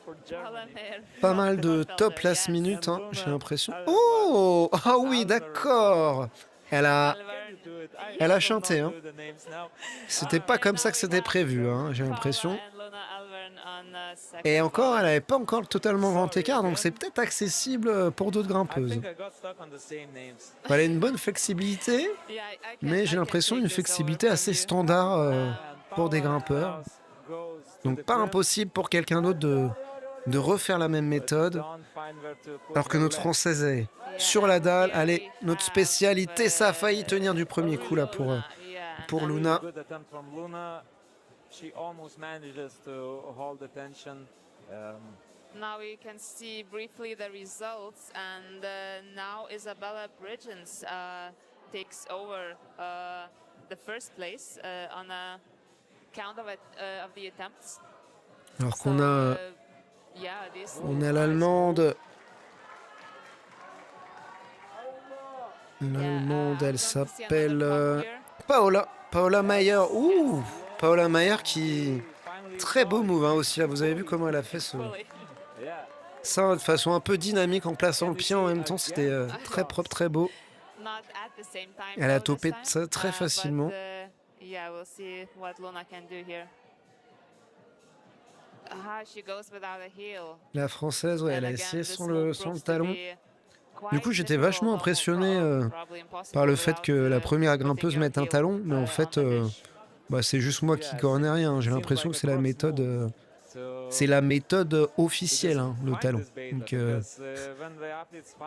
for Germany. Pas mal de top last Yes. minute, hein, And j'ai Luna l'impression. Alvarez. Oh! Ah oui, Alvarez. d'accord. Elle a, Alverne. You do it. I Elle a will chanté, not hein. do the names now. C'était Ah, pas And comme now ça que we c'était have prévu, hein, j'ai Paula l'impression. and Luna Alverne on, second Et encore, bar. elle n'avait pas encore totalement grand Sorry écart, donc again. c'est peut-être accessible pour d'autres I grimpeuses. think I got stuck on the same names. Elle a une bonne flexibilité, Yeah, I can- mais I j'ai can l'impression take une this over flexibilité from assez you. standard And pour des Paula grimpeurs. Klaus goes to Donc the pas brim, impossible pour quelqu'un d'autre de refaire la même but méthode, don't find where to put alors que her notre legs. Française est Yeah, sur la dalle. here Allez, we notre have, spécialité, ça a failli tenir du premier coup là Luna, yeah, pour and Luna. Good attempt from Luna. She almost manages to hold the tension. Now we can see briefly the results, and now Isabella Bridgens takes over the first place on a count of the attempts. Alors So, qu'on a, yeah, this on a l'Allemande. L'Allemande, elle s'appelle Paola Mayer. Ouh, Paola Mayer qui très beau move hein, aussi là. Vous avez vu comment elle a fait Yeah. ça de façon un peu dynamique en plaçant le pied en même temps. C'était très propre, très beau. Elle a topé ça très facilement. Yeah, we'll see what Luna can do here. She goes without a heel. La Française, ouais, elle a And essayé again, this sans move le proves to talon. be quite Du coup, j'étais difficult, vachement impressionné probably impossible par le fait que without, la première putting grimpeuse your mette un heel, talon, mais en on fait, the dish. bah, c'est juste moi qui connais rien. J'ai l'impression que c'est la méthode, c'est la méthode officielle, hein, le talon. Donc, je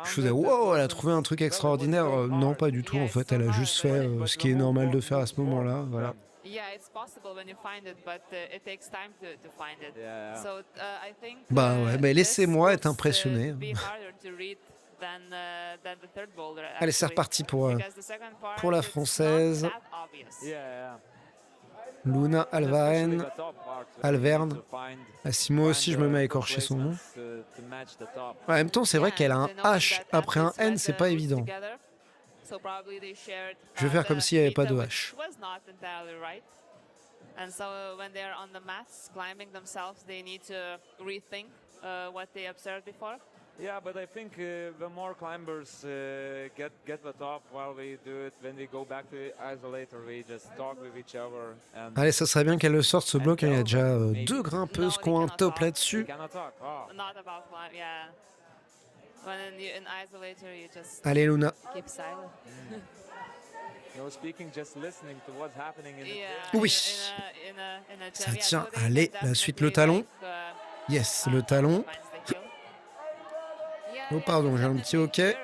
faisais wow, elle a trouvé un truc extraordinaire. Non, pas du tout. En fait, elle a juste fait ce qui est normal de faire à ce moment-là. Voilà. Yeah, it's possible when you find it, but it takes time to find it. Yeah. So I think Bah ouais, mais this laissez-moi être looks, impressionné. be harder to read than the third boulder, Allez, c'est actually. reparti pour Because the second part, pour la it's not Française. that obvious. Yeah. Luna Especially Alvaren. the top part, Alverne. to find- Ah, si moi aussi je me mets à écorcher son nom. En même temps, c'est vrai qu'elle a un H après un N, c'est pas évident. Je vais faire comme s'il n'y avait pas de H. And so when they're on the mats climbing themselves, they need to rethink what they observed before. Yeah, but I think the more climbers get the top while we do it, when we go back to the isolator, we just talk with each other. And Allez, ça serait bien qu'elle le sorte ce bloc. Il y a déjà deux grimpeuses qui ont un top we là-dessus. cannot talk. Oh. Not about climb, yeah. When in isolator, you just Allez, Luna. keep silent. No speaking, just listening to what's happening in the Yeah, gym. Oui. in a Ça gym, yeah, tient. so they Allez, can la suite, definitely, le talon. like, Yes, le talon. finds the heel. Yeah, Oh, yeah, pardon, j'ai un definitely petit OK. here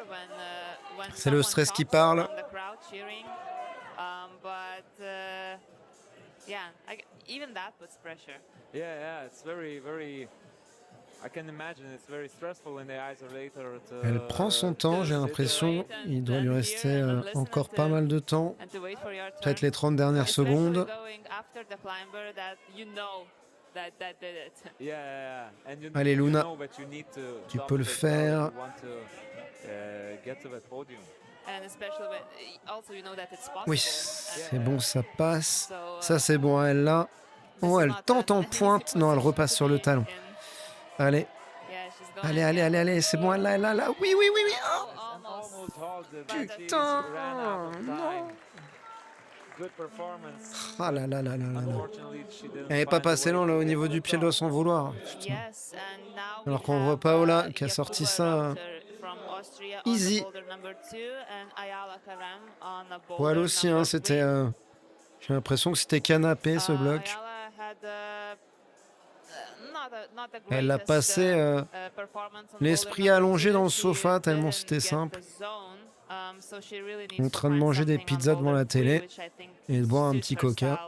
when C'est le someone stress qui talks parle. from the crowd cheering, but yeah, even that puts pressure. Yeah, it's very, very. I can imagine it's very stressful in the isolator. Elle prend son temps, j'ai l'impression. Il doit lui rester encore pas mal de temps. And to wait for your Peut-être turn. les 30 dernières Especially secondes. going after the climber that you know that did it. Yeah. And you, Allez, you Luna. know that you need to Tu top peux le it faire. if you want to get to the podium. And especially when also you know that it's possible. Oui, c'est bon, ça passe. So, Ça, c'est bon, elle l'a. Oh, elle tente en pointe. Non, elle repasse sur le talon. Allez, allez, c'est bon, elle l'a. Oui. Oh, Almost hauled it, but putain, she ran out of non. time. Good performance. Ah là. Unfortunately, she didn't Elle n'est pas find a passée way long là to au get niveau to du the pied, elle top. doit s'en vouloir. Putain. Yes, and now Alors we qu'on voit have, Paola qui a Jakuba sorti ça, Rauter from Austria on the easy. boulder number 2 and Ayala Karam on a Pour elle boulder aussi, number hein, c'était. 3. J'ai l'impression que c'était canapé ce bloc. Ayala had not Elle l'a passé l'esprit allongé dans le sofa, tellement c'était simple, en train de manger des pizzas devant la télé et de boire un petit coca.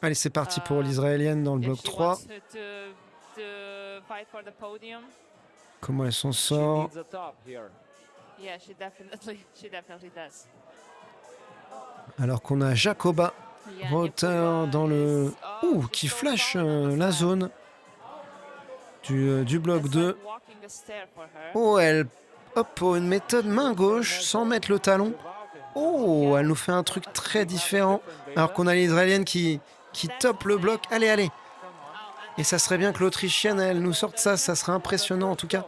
Allez, c'est parti pour l'Israélienne dans le bloc 3. Comment elle s'en She sort? needs a top here. Yeah, she definitely does. Alors qu'on a Jacoba, Yeah, Rotter Jacoba dans le... is, qui she's so flash down on the la side. zone du bloc It's 2. like walking a stair for her. Oh, elle... Hop, pour une méthode main gauche, sans mettre le talon. Oh, elle nous fait un truc très différent. Alors qu'on a l'Israélienne qui top le bloc. Allez, allez. Et ça serait bien que l'Autrichienne, elle nous sorte ça. Ça serait impressionnant en tout cas.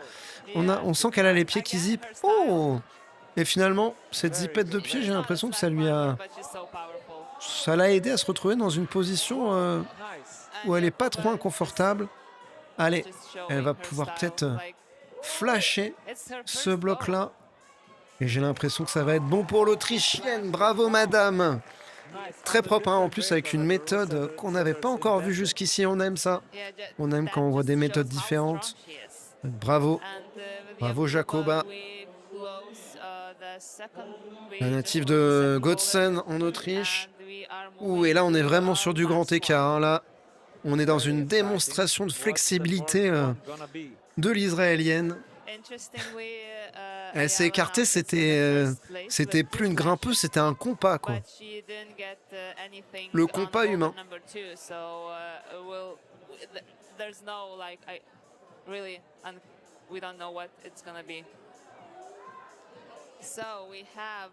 On sent qu'elle a les pieds qui zippent. Oh! Et finalement, cette zippette de pied, j'ai l'impression que ça l'a aidé à se retrouver dans une position Nice. où elle est pas trop inconfortable. Allez, elle va pouvoir peut-être flasher ce bloc-là. Et j'ai l'impression que ça va être bon pour l'Autrichienne. Bravo, madame! Très propre, hein, en plus avec une méthode qu'on n'avait pas encore vue jusqu'ici. On aime ça. On aime quand on voit des méthodes différentes. Bravo. Bravo, Jacoba. La native de Godsen en Autriche. Ouh, et là, on est vraiment sur du grand écart. Hein, là, on est dans une démonstration de flexibilité de l'Israélienne. Elle s'est écartée, c'était plus une grimpeuse, c'était un compas, quoi. Le compas humain. So we have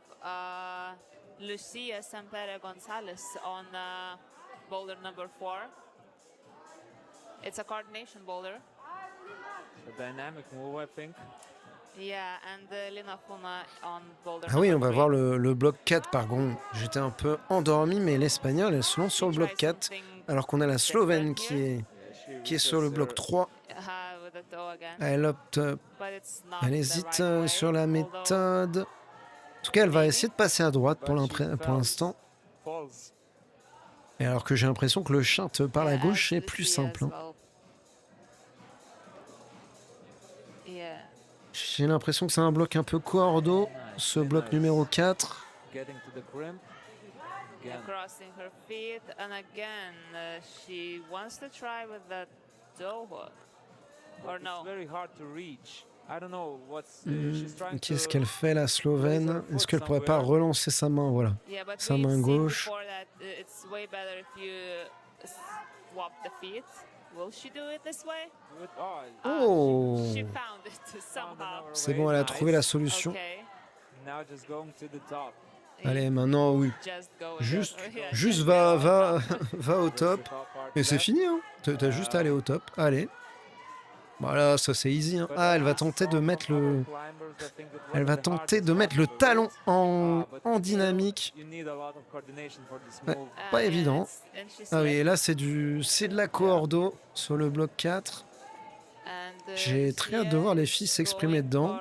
Lucia Sampere Gonzalez on boulder number 4. It's a coordination boulder. A dynamic move, I think. Yeah, and Lina Fuma on boulder Ah oui, on number va 3. voir le bloc 4 par contre. J'étais un peu endormi, mais l'Espagnol, elle se lance sur le bloc 4, alors qu'on a la Slovène qui est sur le bloc 3. With the toe again, Elle opte, but it's not elle the hésite right way, sur la although méthode. En tout cas, elle va essayer de passer à droite pour l'instant. Falls. Et alors que j'ai l'impression que le chinte par la Yeah, gauche est as plus Lucia simple. as Hein. well. Yeah. J'ai l'impression que c'est un bloc un peu cordeau, ce bloc numéro 4. Getting to the crimp. Again. Crossing her feet, and again she wants to try with that toe hook. Or It's no? very hard to reach. I don't know what's she's trying Hmm, Qu'est-ce to qu'elle fait, la Slovène? Est-ce qu'elle pourrait pas relancer sa main? Voilà. Yeah, but Sa we've main seen gauche. before that it's way better if you swap the feet. Will she do it this way? do it. Oh, Oh! She found it somehow. C'est bon, elle a trouvé la solution. Okay. now just going to the top. Allez, maintenant, oui. Just go. Juste, Yeah, juste just va, go. va, va au Just top. the top part Et c'est left. fini, hein. T'as juste à aller au top. Allez. Voilà, ça c'est easy. Hein. Ah, elle va tenter de mettre le... Elle va tenter de mettre le talon en dynamique. Ouais, pas évident. Ah oui, et là c'est de la coordo sur le bloc 4. J'ai très hâte de voir les filles s'exprimer dedans.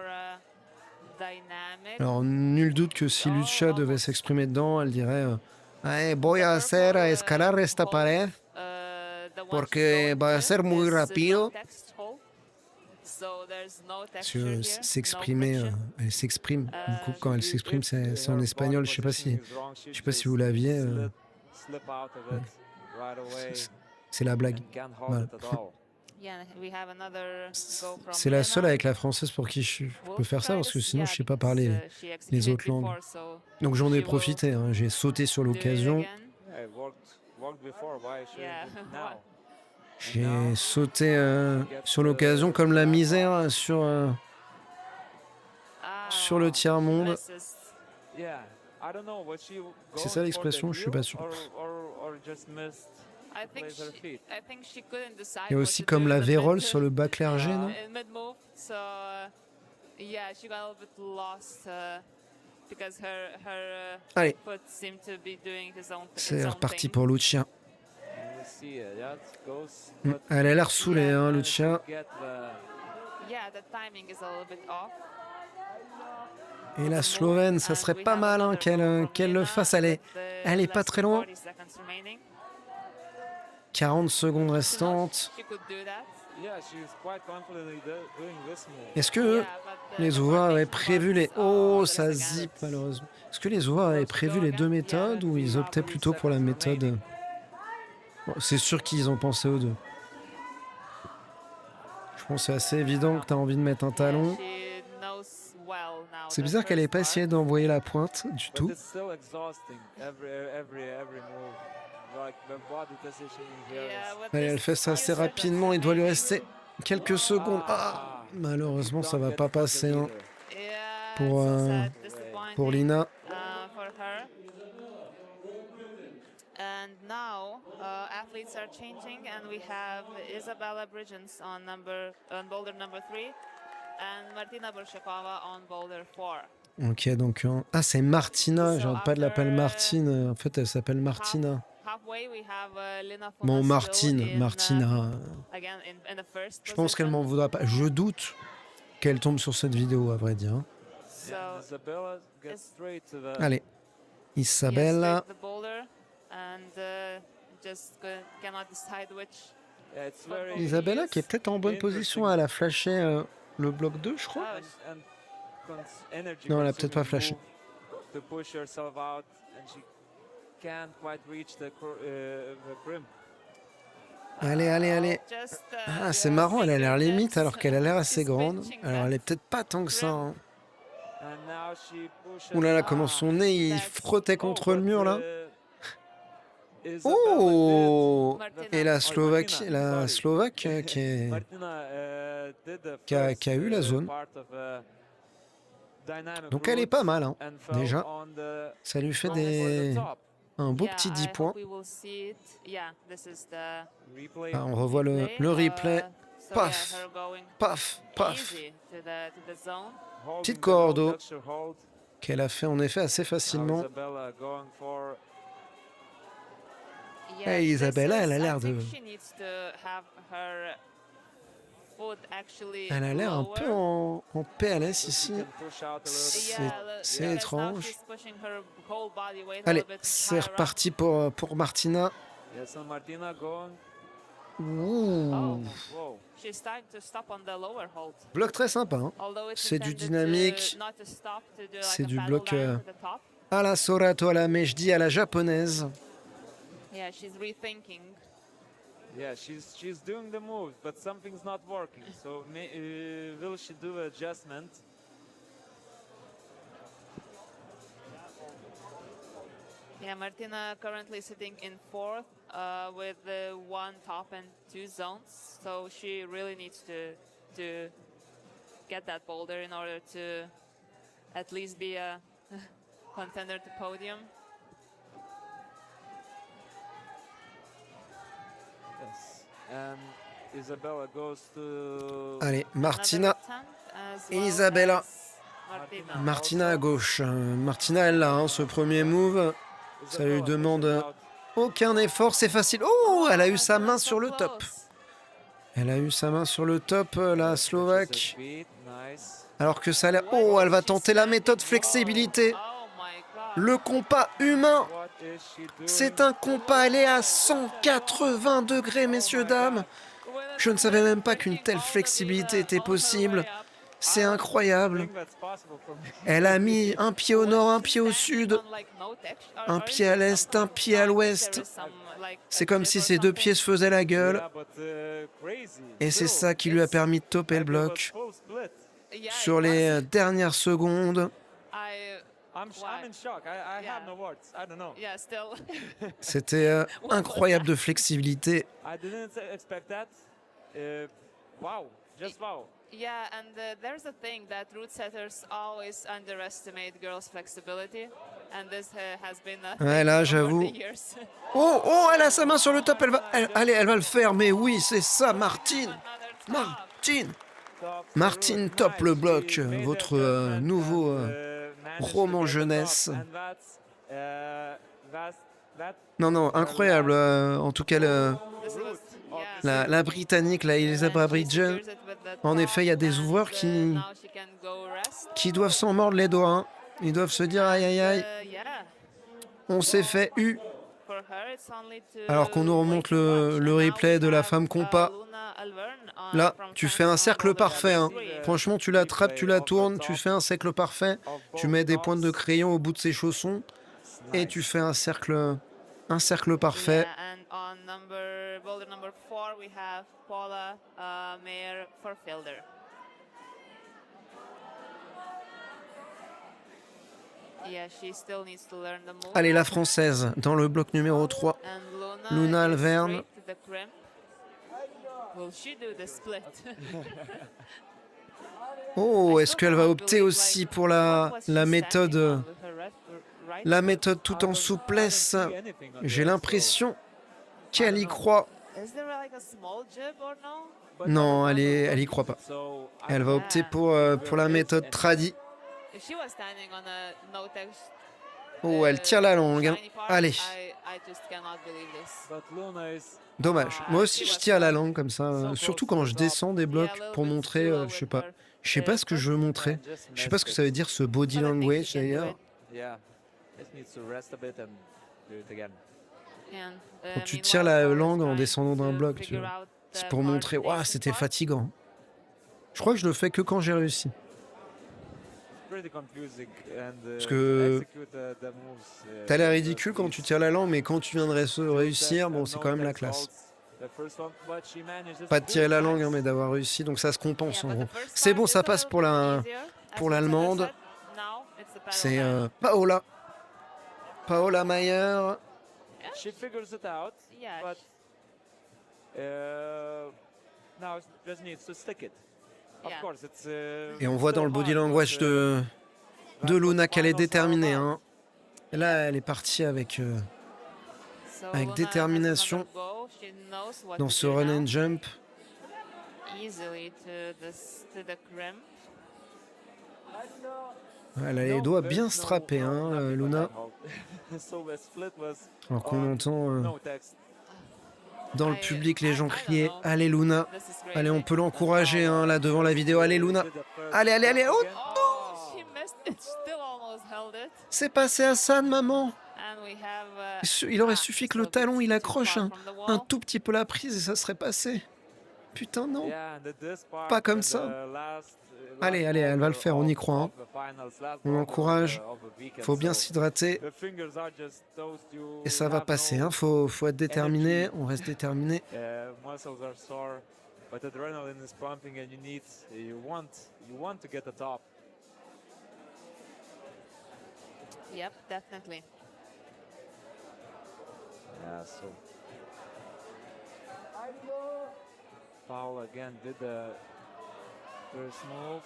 Alors nul doute que si Lucia devait s'exprimer dedans, elle dirait voy a hacer a escalar esta pared porque va a ser muy rápido. Parce que s'exprimer, elle s'exprime. Du coup, quand elle s'exprime, c'est en espagnol. Je sais pas si vous l'aviez. C'est la blague. Voilà. C'est la seule avec la française pour qui je peux faire ça, parce que sinon je sais pas parler les autres langues. Donc j'en ai profité, hein. J'ai sauté sur l'occasion. J'ai sauté sur l'occasion comme la misère sur le tiers-monde. C'est ça l'expression, je suis pas sûr. Il y a aussi comme la vérole sur le bas clergé, non? Allez, c'est reparti pour Lucia. Elle a l'air saoulée, hein, Lucia. Et la Slovène, ça serait pas mal hein, qu'elle le fasse. Elle est pas très loin. 40 secondes restantes. She could do that. Yeah, she's quite confidently doing this move. Est-ce que Yeah, but les the ouvreurs avaient rotation prévu les... was, Oh, just ça again, zip it's- malheureusement. Est-ce que les ouvreurs avaient prévu les deux méthodes ou ils optaient plutôt pour la méthode... Bon, c'est sûr qu'ils ont pensé aux deux. Je pense que c'est assez évident que tu as envie de mettre un talon. she knows well now C'est the bizarre qu'elle ait first pas part. essayé d'envoyer la pointe du But tout. it's still exhausting. Every move. Like the body positioning here Yeah, is- with Allez, this elle fait ça assez few seconds rapidement. Il doit lui remaining, rester quelques secondes. Ah, malheureusement, ça va pas passer hein, yeah, pour, so euh, sad, disappointing, pour Lina. for her. And now athletes are changing, and we have Isabella Bridgens on boulder number 3, and Martina Borshakova on boulder 4. Ok, donc... Ah, c'est Martina. J'arrête pas de l'appeler Martine. En fait, elle s'appelle Martina. Halfway, we have Lina Bon, Fumas Martine, still in, Martina. again in the first Je pense qu'elle position. m'en voudra pas. Je doute qu'elle tombe sur cette vidéo, à vrai dire. So, Yeah, Isabella gets it's- straight to the Allez. Isabella. yes, the boulder, and just cannot decide which. yeah, it's very Isabella qui est peut-être en bonne position. Elle a flashé le bloc 2, je crois. Oh, and energy Non, elle a peut-être pas consuming flashé. move to push herself out, and she can't quite reach the brim. Allez, allez, allez. Just, Ah, c'est marrant, elle a l'air limite alors qu'elle a l'air assez grande. Alors, elle est peut-être pas tant que ça. hein. And now she pushes Ouh là là, out. comment son nez, il That's- frottait contre le mur, là. Isabella Oh! Martina. Et la Oh, Slovaquie, Martina, la sorry. Slovaque qui est... Martina, did the qui a eu la first, zone. part of, dynamic Donc elle est route pas mal, hein. and fell déjà. on the- Ça lui fait on the top. un beau Yeah, petit I 10 hope points. we will see it. Yeah, this is the Replay. Ah, on revoit le replay. so Paf. yeah, her going Paf, paf. easy to the zone. Holding Petite the corde low au- Dutcher hold. Qu'elle a fait en effet assez Now facilement. Isabella going for Yeah, Hey, this Isabella, is- elle a I l'air think de- she needs to have her foot actually Elle a l'air un peu lower. en PLS ici. can push out a little bit. Yeah, look, c'est because now étrange. she's pushing her whole body weight a Allez, little bit c'est higher up. reparti pour Martina. Yes, and Martina going. Ouh. Oh, she's starting to stop on the lower hold. Bloc très sympa. Hein. Although it's C'est du intended dynamique. not to stop, to do like C'est a du paddle bloc, down to the top. À la Sorato, à la Mejdi, à la japonaise. Yeah, she's rethinking. Yeah, she's doing the moves, but something's not working. So will she do adjustment? Yeah, Martina currently sitting in fourth with one top and 2 zones. So she really needs to get that boulder in order to at least be a contender to podium. Yes. And Isabella goes to. Allez, Martina. Another attempt, as well Isabella. as Martina. Martina à gauche. Martina, elle l'a, hein, ce premier move. Ça lui Isabella demande pushing out. aucun effort, c'est facile. Oh, elle a eu sa main So sur le top. close. Elle a eu sa main sur le top, la Pushes Slovaque. her feet, nice. Alors que ça a l'air... Oh, elle va tenter la méthode flexibilité. Oh my God. Le compas humain. What is she doing? C'est un compas, elle est à 180 degrés, messieurs, dames. Je ne savais même pas qu'une telle flexibilité était possible. C'est I incroyable. think that's possible for me. Elle a mis un pied au nord, un pied au sud, un pied à l'est, un pied à l'ouest. C'est comme si ces deux pieds se faisaient la gueule. Yeah, but, crazy. Et c'est Still, ça qui lui a permis de topper le like it was bloc. full split. Sur les dernières secondes, I'm in shock. I Yeah. have no words. I don't know. Yeah, still. c'était incroyable de flexibilité. I didn't expect that. Wow, just wow. Yeah, and there's a thing that route setters always underestimate girls' flexibility, and this has been a Ouais, thing là, over j'avoue. the years. Oh, oh, elle a sa main sur le top, allez, elle va le faire, mais oui, c'est ça, Martine. Another top. Martine. Top Martine, route, top nice. le bloc, She made votre adjustment nouveau and, managed to roman get the top. jeunesse. And that Non, non, incroyable. En tout cas, This was, yeah. la Britannique, la Elizabeth Bridgen, en effet, il y a des ouvreurs qui doivent s'en mordre les doigts. Hein. Ils doivent se dire, aïe, aïe, aïe, on s'est fait eu. For her, Alors qu'on nous remonte le replay de la femme compas. Là, tu fais un cercle parfait. Hein. Franchement, tu l'attrapes, tu la tournes, tu fais un cercle parfait. Tu mets des pointes de crayon au bout de ses chaussons et tu fais un cercle parfait. Yeah, and on boulder number 4, we have Paula Meyer Forfelder. Yeah, she still needs to learn the move. Allez, la française, dans le bloc numéro 3. And Luna is Alverne. straight to the crimp. Will she do the split? Oh, est-ce qu'elle va opter aussi pour la méthode tout en souplesse? J'ai l'impression qu'elle y croit. Is there like a small jib or no? Non, elle y croit pas. Elle va opter pour la méthode tradi. If she was standing on a no text, Oh, elle tire la langue. Hein. shiny part, Allez, I just cannot believe this. dommage. Moi aussi, je tire la langue comme ça. Surtout quand je descends des blocs Yeah, a little pour bit montrer, slow je sais with pas. her Je sais pas ce que je veux And montrer. just Je sais pas ce que missed ça it. veut dire ce body But I think language she can do d'ailleurs. it. Yeah, just needs to rest a bit and do it again. And, Quand tu meanwhile, tires la Paul is langue en trying descendant d'un to bloc, figure out c'est the pour montrer, waouh, coordination c'était part. fatigant. Je crois que je le fais que quand j'ai réussi. Pretty confusing and Parce to que execute the moves. t'as l'air ridicule quand tu tires la langue, mais quand tu viens de réussir, bon, c'est quand même la classe. Pas de tirer la langue, hein, mais d'avoir réussi, donc ça se compense Yeah, en but gros. the first C'est part bon, is ça a passe little pour bit la easier. As pour we said, l'allemande. now it's the C'est paddle Paola. Paola Mayer. She figures it out, man. Yeah, but now she just needs to stick it. Of Yeah. course, it's. Et on voit dans le body still hard, language but, de that's what Luna qu'elle est finals are déterminée. about. Hein. Et là, elle est partie avec so avec Luna has détermination another go. She knows what dans to ce do run now. and jump. Easily to the crimp. Elle a les doigts bien strappés, hein, Luna. So the split was Alors qu'on entend no text. dans le public les gens crier « Allez Luna !» This is great. Allez, on peut l'encourager hein, là devant la vidéo. Allez Luna! Allez, allez, allez! Oh, Oh, she missed it. Still almost held it. c'est passé à Hassan, maman! And we have, Il aurait ah, suffi it's que a le little bit talon il too accroche far un from the wall. tout petit peu la prise et ça serait passé. Putain, non! Yeah, and this part Pas comme and ça. the last Allez, allez, elle va le border faire, on y of- croit, hein. of the finals, last On border l'encourage. of the weekend, Faut bien so s'hydrater the fingers are just those two et ça va have passer. no, Hein. Faut être déterminé, on reste déterminé. muscles are sore, but adrenaline is pumping, and you want to get the top. Yep, definitely. Yeah, so Paul again did the first move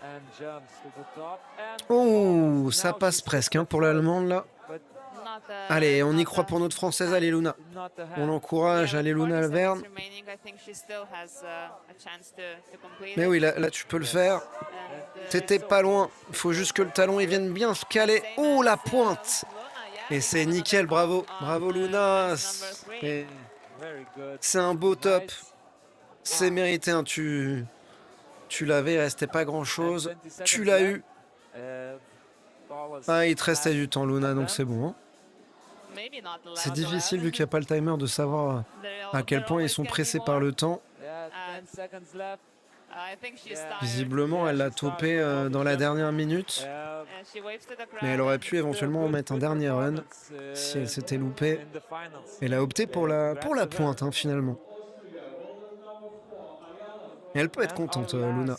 and jumps to the top. And Oh, ça now passe she's presque hein, just pour the l'allemande là. but Not, Allez, on y not croit a- pour notre française. Allez Luna, not the on hand. l'encourage. Yeah, Allez with Luna 40 seconds Alverne. remaining, I think she still has a chance to complete Mais it. oui, là tu peux le faire. And, T'étais pas loin. Faut juste que le talon il vienne bien se caler. same Oh as, la pointe! Luna, yeah, Et c'est another nickel, bravo, point on, bravo match Luna. number three. Et Very good. c'est un beau top. Nice. C'est mérité. Hein. Tu l'avais, il restait pas grand chose. And 20 Tu seconds l'as left. eu. Paul is Ah, il te restait last du temps, Luna, donc c'est bon. Hein. Maybe not the C'est last difficile one. vu qu'il n'y a pas le timer de savoir à quel point ils sont pressés par le temps. Yeah, 10 seconds left. I think she's Yeah. tired. Visiblement, elle l'a topé dans la dernière minute. Yeah, And she waves to the crowd Mais elle aurait and pu éventuellement mettre un dernier run si elle s'était loupée. in the finals. Elle a opté pour la pointe, hein, finalement. Et elle peut être And contente, our Luna.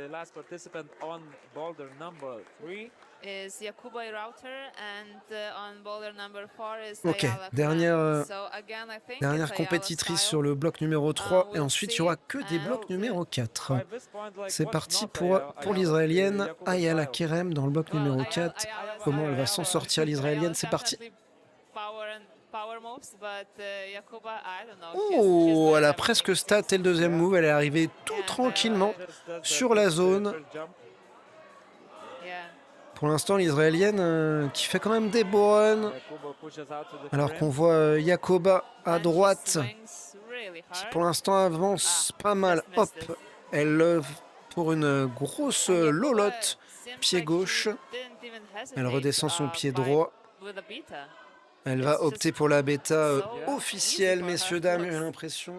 last participant on boulder number 3. is Jakuba Rauter and on boulder number 4 is Ok, Ayala dernière, Khan. So again, I think Dernière it's Ayala compétitrice style. sur le bloc numéro 3. Et we'll ensuite, il see. n'y aura que des And blocs numéro 4. By this point, like, C'est what's parti not pour Ayala, l'Israélienne Jakuba Ayala style? Kerem dans le bloc Well, numéro Ayala- 4. Ayala's Comment elle va style, s'en sortir, l'Israélienne? Ayala's C'est parti. definitely Power moves, but Jakuba, I don't know. Oh, elle a doing presque everything. staté le deuxième move. Elle est arrivée tout Yeah, tranquillement Just sur la the zone. first jump. Yeah. Pour l'instant, l'Israélienne qui fait quand même des beaux runs. Jakuba pushes out to the Alors rim. qu'on voit Jakoba à And she droite, swings really qui hard. pour l'instant avance pas mal. Just Hop, missed it. elle lève pour une grosse And Jakuba lolotte. seems pied like she gauche. didn't even Elle hesitate, redescend son pied by- droit. with a beta. Elle It's va just opter pour la bêta so officielle, easy for her messieurs, dames, j'ai flips. l'impression.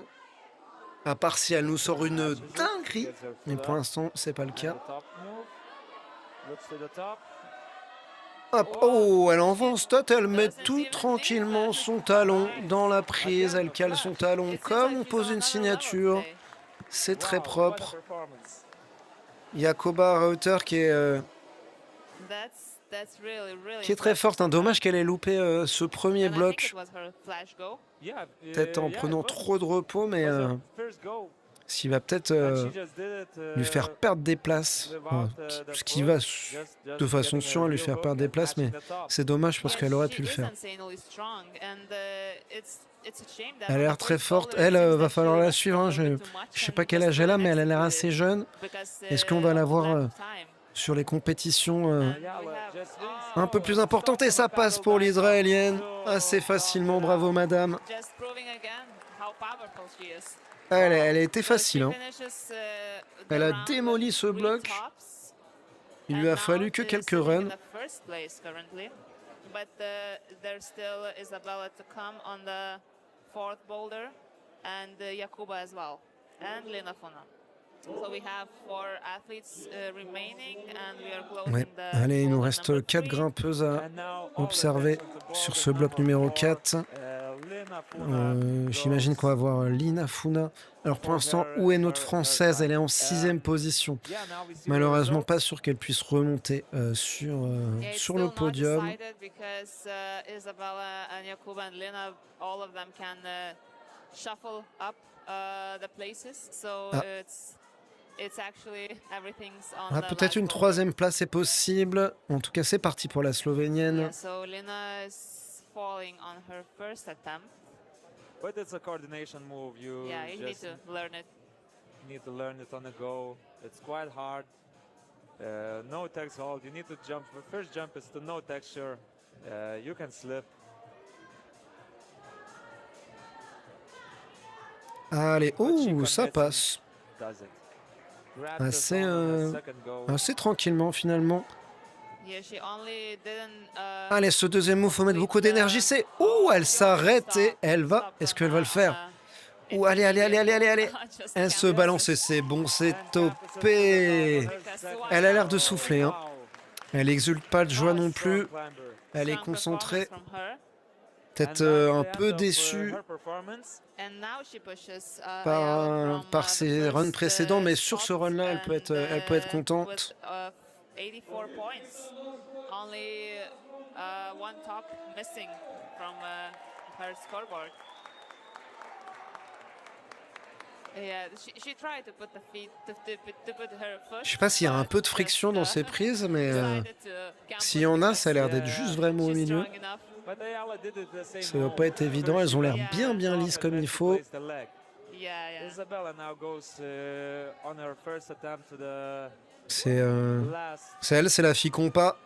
À part si elle nous sort une dinguerie. Gets her Mais foot pour up. l'instant, c'est pas le And cas. the top move. Looks to the top. Hop, Oh, oh, elle she enfonce Tot, elle met doesn't tout even tranquillement leave. son talon Nice. dans la prise, Again, elle a cale son flash. talon It seems comme like on she's pose on une another level signature. today. C'est très Wow, what a propre. performance. Yakoba Rauter qui est That's really très impressive forte. from Hein. her. Dommage qu'elle ait loupé ce premier And I think it bloc. was her flash go. Yeah, Peut-être en yeah, prenant it was. trop de repos, mais Was her first go. s'il va peut-être And she just did it lui faire perdre des places. without Ce the qui foot. va Just de façon getting a sûre lui heel faire hook perdre des and places, mais matching the top. c'est dommage parce Yeah, qu'elle aurait she pu le is faire. insanely strong, and it's a shame that Elle a on the l'air très first forte. boulder, it Elle, seems va like she falloir la lost suivre. a Hein. little bit too much Je sais and pas quel just âge elle a, mais elle a couldn't l'air execute assez it jeune. because, Est-ce qu'on va la of voir lack of time. sur les compétitions And Yeah, we have- just un peu plus importantes? Et ça passe pour l'Israélienne assez facilement. Bravo, madame. just proving again how powerful she is. Elle a été So she facile. Hein. finishes, the Elle a round démoli with ce 3 bloc. tops. Il And lui a now fallu que she's quelques sitting runs. in the first place currently, but there's still Isabella to come on the fourth boulder, and Yakuba as well, and Lena Fona. So we have 4 athletes remaining, and we are closing Ouais. the Allez, il nous boulder reste number 4 3. grimpeuses à And now all observer attention to sur boulder ce bloc number numéro 4. 4. Lena Funa J'imagine qu'on va voir Lina Funa. Alors pour l'instant, où est notre française? Elle est en 6e position. Yeah, now we see the Malheureusement, results. pas sûr qu'elle puisse remonter sur Yeah, it's le still not podium. decided because Isabella and Yakuba and Lena, all of them can shuffle up the places. So Ah. it's actually everything's on Ah, the peut-être last une boulder. 3e place est possible. En tout cas, c'est parti pour la Slovénienne. Yeah, so Lena is falling on her first attempt. But it's a coordination move. You Yeah, you need just to learn it. need to learn it on the go. It's quite hard. No text hold. You need to jump. The first jump is to no texture. You can slip. Allez, But she oh, ça commits and passe. does it. Grabs the Assez, zone on the second go. assez tranquillement finalement. Yeah, she only didn't. Allez, ce deuxième move, faut mettre beaucoup d'énergie. C'est... Oh, elle s'arrête et elle va. Est-ce qu'elle va le faire? Oh, allez, allez, allez, allez, allez, allez. Elle se balance et c'est bon, c'est topé. Elle a l'air de souffler, hein. Elle exulte pas de joie non plus. Elle est concentrée. Peut-être un peu déçue par ses runs précédents, mais sur ce run-là, elle peut être contente. 84 points. Only one top missing from her scoreboard. Yeah, she tried to put the feet to put her foot. Je sais pas s'il y a un peu de friction dans ces prises, mais s'il y en a, ça a l'air d'être juste vraiment au milieu. Ça doit pas être évident. Elles ont l'air bien lisses comme il faut. Yeah. Isabella now goes on her first attempt to the C'est last elle, c'est la fille compas.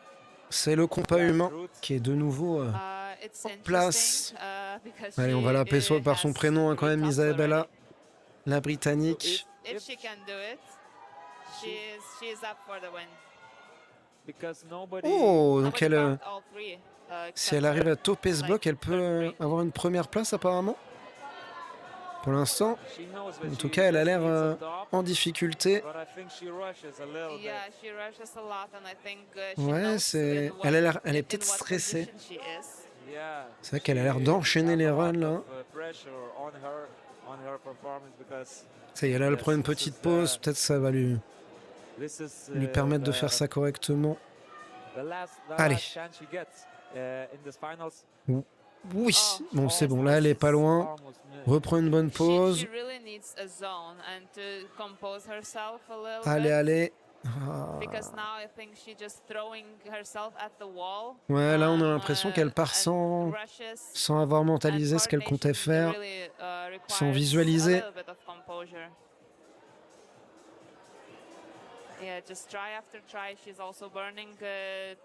C'est le compas humain route. qui est de nouveau It's en place. because Allez, on va l'appeler she par son has prénom hein, quand même, 3 tops Isabella, already. la britannique. If she can do it, she is up for the win. Because nobody Oh, donc Nobody elle, got all 3, si except elle arrive her. à toper ce bloc, elle peut avoir une première place apparemment. Pour l'instant, she knows that en she tout cas, elle a just l'air needs a top, en difficulté. but I think she rushes a little Yeah, bit. she rushes a lot, and I think she Ouais, knows c'est, in what- elle a l'air, elle est in peut-être what stressée. position she is. Yeah, C'est vrai qu'elle a l'air she d'enchaîner has les a lot runs là. of, pressure on her performance because Ça y est, là, elle prend une petite pause. Peut-être ça va lui this is permettre de the- faire ça correctement. the last Allez. chance she gets in this finals. Oui, Oh, bon, c'est bon. Almost Là, elle est pas miss, loin. almost miss. Reprend une bonne pause. She really needs a zone and to compose herself a little Allez, bit. allez. Ah. Because now I think she's just throwing herself at the wall. Ouais, là, on a l'impression qu'elle part and sans rushes. avoir mentalisé ce qu'elle comptait faire. Really, sans requires visualiser. a little bit of composure. Yeah, just try after try. She's also burning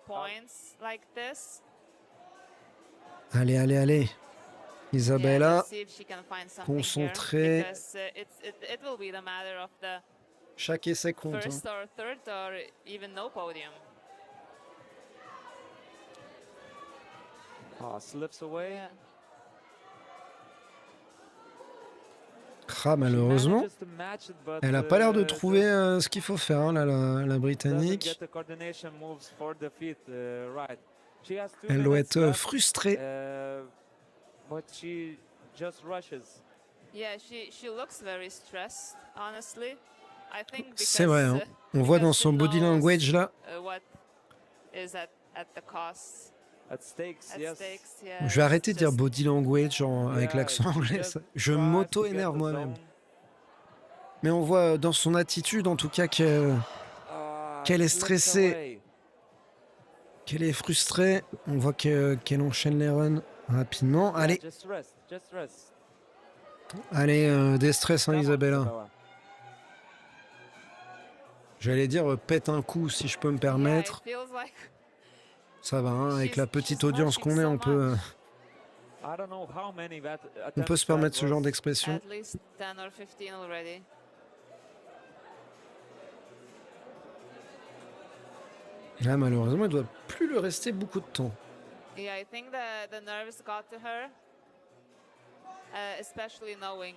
points like this. Allez, allez, allez. Yeah, Isabella, let's see if she can find something here, concentrée. because it will be the matter of the chaque essai compte. Hein. first or third or even no podium. Slips away. Yeah. Ah, malheureusement, Manages to match it, but, elle a pas l'air de just trouver ce qu'il faut faire, hein, là, la doesn't Britannique. get the coordination moves for the feet right. She has 2 Elle doit minutes être left, frustrée. but she just rushes. Yeah, she looks very stressed, honestly. I think C'est because vrai, hein. On voit dans because she son body knows, language là. What is at the cost, At stakes, at yes. stakes. Yeah. Je vais arrêter de dire just- body language genre, avec Yeah, l'accent she anglais. just Je tries to m'auto-énerve get the moi-même. zone. Mais on voit dans son attitude en tout cas qu'elle est Slips stressée, away. qu'elle est frustrée. On voit qu'elle enchaîne les runs rapidement. Yeah, Allez, just rest, just rest. allez, déstress, hein, Come on, Isabella. Isabella. J'allais dire pète un coup si je peux me Yeah, permettre. it feels like Ça va, hein, avec la she's petite audience rushing qu'on est, so on peut, much. I don't know how many on peut se permettre ce genre d'expression. At least 10 or 15 already. Là, malheureusement, il doit plus lui rester beaucoup de temps. Yeah, I think the nerves got to her, especially knowing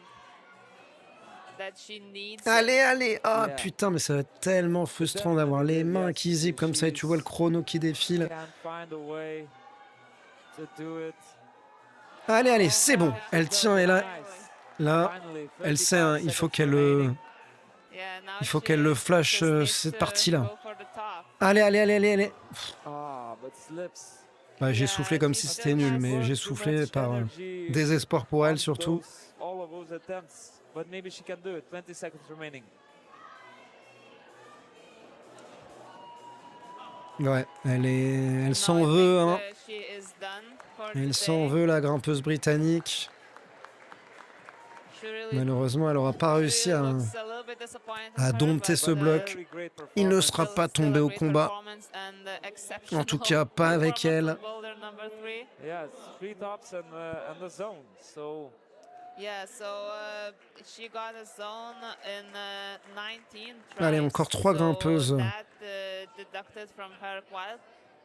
that she needs it. Allez, allez. Ah Yeah. putain, mais ça va être tellement frustrant d'avoir les mains qui zippent comme ça et tu vois le chrono qui défile. Can't find a way to do it. Allez, allez, c'est bon. Elle tient et là, là, Finally, elle sait, hein, 35 il faut seconds qu'elle remaining. Yeah, now il faut she qu'elle le flash just needs cette to partie-là. go for the top. Allez, allez, allez, allez, allez. But slips. Bah, j'ai Yeah, soufflé comme she si still c'était nul, has mais Burned j'ai too soufflé much par energy désespoir pour on elle surtout. all of those attempts. But maybe she can do it. 20 seconds remaining. Ouais, elle Now s'en I veut, think, hein. she is done for Elle the s'en day. veut, la grimpeuse britannique. She really Malheureusement, elle n'aura pas réussi à looks a little bit disappointed à her, dompter but, ce bloc. Very great Il ne performance. sera pas still tombé a au great combat. performance and, En exceptional tout cas, pas avec performance elle. on boulder number 3. Yes, 3 tops and the zone. So Yeah, so she got a zone in 19 Allez, tries. encore 3 So grimpeuses. that, deducted from her quite,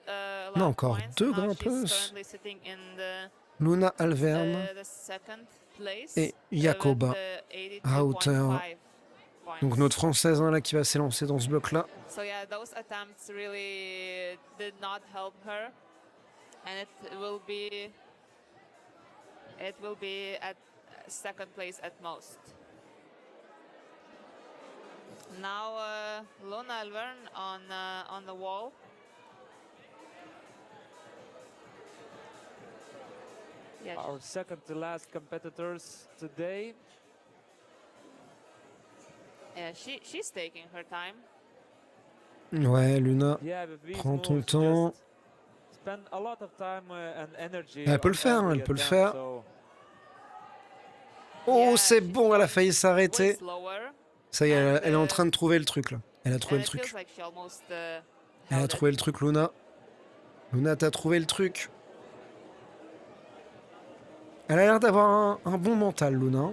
a lot Non, of encore points. 2 Now she's grimpeuses. currently sitting in Luna Alverne the second place, et Jacoba with, à hauteur. 82.5 points. Donc notre française hein, là qui va s'élancer dans ce bloc là. So yeah, those attempts really did not help her, and it will be at second place at most. Now Luna Alverne on the wall. Yeah, our second to last competitors today. yeah, she's taking her time. Ouais, Luna. Yeah, with these Prends ton moves, temps. just spend a lot of time and energy. Elle peut on le faire, every elle peut le attempt, faire. so Oh, Yeah, c'est she's bon, elle a going failli way s'arrêter. slower, Ça y est, And, elle est en train de trouver le truc là. Elle a trouvé and le it feels truc. like she almost Elle held a it. trouvé le truc, Luna. Luna, t'as trouvé le truc. Elle a l'air d'avoir un bon mental, Luna.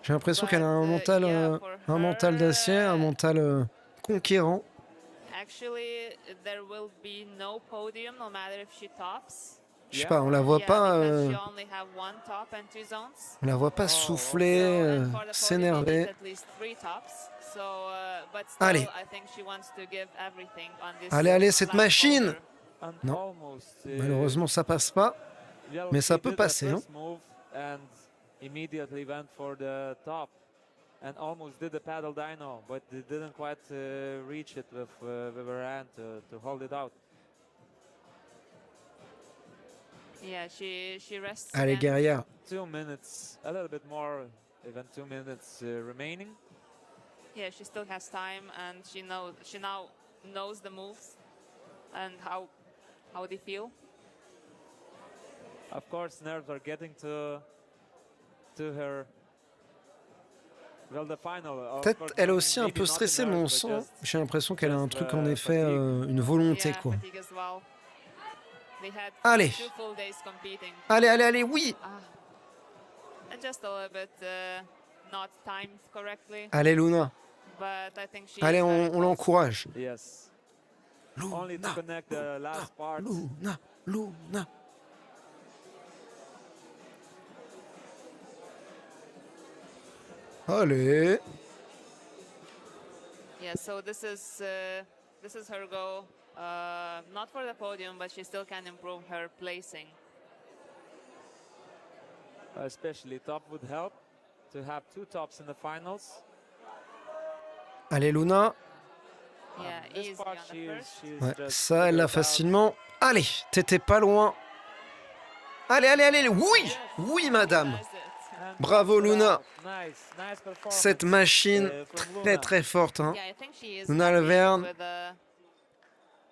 J'ai l'impression qu'elle a un But, mental, yeah, for un mental her, d'acier, un mental conquérant. Actually, there will be no podium no matter if she tops. Je sais Yeah. pas, on la voit Yeah, pas, because she only have one top and 2 zones. on la voit pas Oh, souffler, So, and for the podium, you need s'énerver. at least 3 tops. So, but still, Allez. I think she wants to give everything on this. Allez, allez, cette last machine. boulder. and Non. almost, Malheureusement, ça passe pas. Yellow mais ça Key peut did the passer, first move and immediately went for the top and almost did the paddle dyno, but they didn't quite reach it with her hand to hold it out. Yeah, she rests. Allez, again. guerrière. 2 minutes, a little bit more, even 2 minutes remaining. Yeah, she still has time, and she now knows the moves and how they feel. Of course, nerves are getting to her. Well, the final. Of Peut-être course, elle aussi un maybe peu not the stressée, mais on nerves, but sent. just J'ai l'impression qu'elle a un just, truc en effet, fatigue. une volonté Yeah, quoi. fatigue as well. They had Allez. 2 full days competing. Allez, allez, allez, oui. And just a little bit not timed correctly, Allez, Luna. but I think she. Allez, is very on close. l'encourage. Yes. Only to Luna, connect the last part. Luna, Luna. Allez. Yeah, so this is her goal. Not for the podium, but she still can improve her placing. Especially top would help to have 2 tops in the finals. Allez, Luna. Yeah, This easy part on the first. Ouais, ça, elle l'a facilement. Allez, t'étais pas loin. Allez, allez, allez. Oui, oui, madame. Does it. Bravo, Luna. Nice performance, Cette machine from très Luna. très forte. Hein. Yeah, I think she is Luna happy Alverne. with,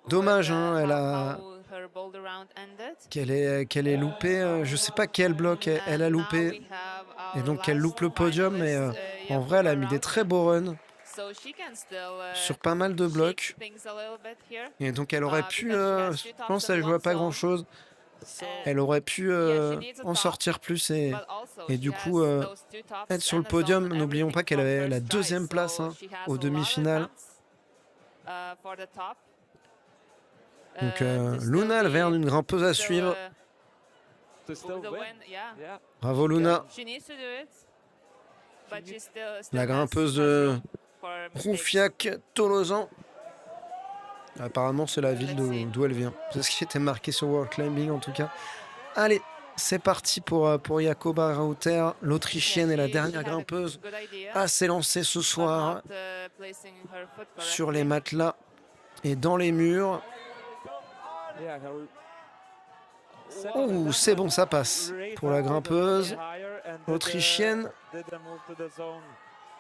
Dommage, with, hein, elle a how her boulder round ended. qu'elle ait loupé. Je sais pas quel bloc elle a And now loupé. we have Et our donc elle last loupe le podium. Mais finalist, en vrai, elle a mis des très beaux runs So she can still, sur pas mal de shake blocs. things a little bit here. Et donc elle aurait pu. Because she has Je two pense tops in qu'elle jouait one pas zone. grand chose. So, Elle aurait pu yeah, she needs a en top, sortir plus. Et but also et she du has coup, those two tops être sur le and a podium, zone, n'oublions pas everything qu'elle from avait la first try. deuxième place So hein, she has aux a lot of demi-finales. attempts, for the top. Donc To still Luna be- Alverne, une grimpeuse à still, suivre. To still the win. win, yeah. Yeah. Bravo Luna, She needs to do it, but she still la has grimpeuse de room for mistakes. Roufiac-Tolosan. Apparemment c'est la ville d'où elle vient. C'est ce qui était marqué sur World Climbing en tout cas. Allez, c'est parti pour Jakoba Rauter, l'Autrichienne et la dernière grimpeuse à s'élancer ce soir sur les matelas et dans les murs. Yeah, her Oh, c'est bon, ça passe pour la grimpeuse autrichienne.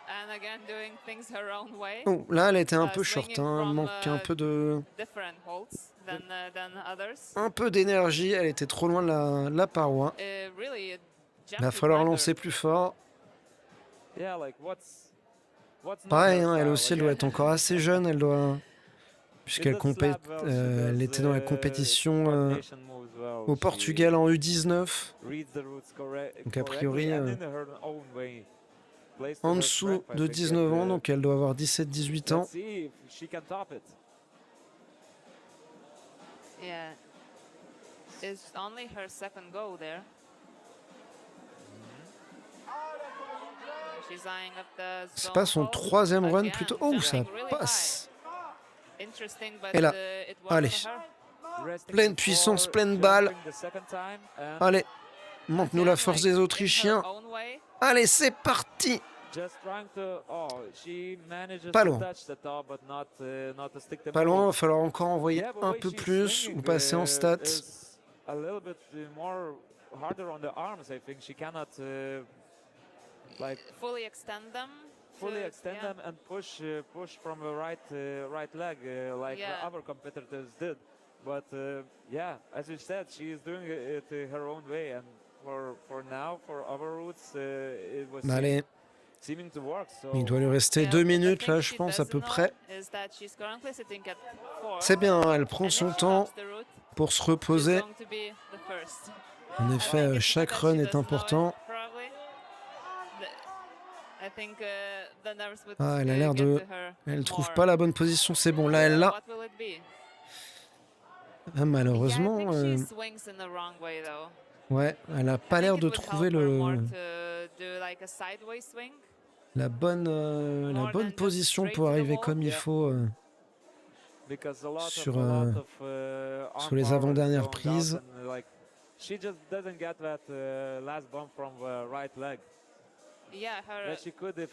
And again, doing things her own way. Oh, là, elle était un peu Swinging short, hein. Elle from, manque un peu de, Different holds than others. un peu d'énergie. Elle était trop loin de la paroi. Really, Il va falloir lancer plus fort. Yeah, like what's not Pareil, her hein, elle style, aussi, elle like, doit être encore assez jeune. Elle doit, puisqu'elle in the slab, well, she elle does, était dans la compétition coordination moves well. au She Portugal en U19. reads the routes Donc, a priori, correctly and in her own way. Plays to En her dessous strength, I de think, 19 ans, and, donc elle doit avoir 17-18 ans. let's see if she can top it. Yeah. It's only her second go there. She's eyeing up the C'est zone pas son hold. troisième run Again, plutôt. Oh, ça jumping really passe. high. Interesting, but, Et là, it worked allez. for her. Resting Pleine before puissance, pleine balle. jumping the second time, and Allez, montre-nous la force des In Autrichiens. her own way. Allez, c'est parti. just trying to, she manages Pas to loin. touch the top, but not to stick the Pas loin, il va move. falloir encore envoyer Yeah, but un way peu she's plus swinging, ou passer en stats. is a little bit more harder on the arms. I think she cannot like Fully extend them. fully to- extend yeah. them and push from the right leg like Yeah. the other competitors did. But yeah, as you said, she is doing it her own way, and for now, for other routes, it was Allez, seeming to work. So il doit lui rester Yeah, 2 but the minutes thing là, she je pense, à peu doesn't près. know is that she's currently sitting at 4, C'est bien, hein, elle prend and son if she temps tops the route, pour se she's reposer. going to be the first. En effet, It's chaque not that run she est doesn't know important. it, probably. I think the nerves would Ah, elle a l'air get de- to her Elle trouve more. pas la bonne position, c'est bon. Là, elle l'a. What will it be? Ah, malheureusement, Yeah, I think she swings in the wrong way, though. ouais, elle a I pas l'air think de it would trouver help her more le, to do like a sideways swing. la bonne More than just position straight pour to the arriver wall. comme il Yeah. faut. because a lot sur, of, a lot euh, of, sur les arm power avant-dernières is going prises. out and, like, she just doesn't get that last bump from the right leg Yeah, her. that she could if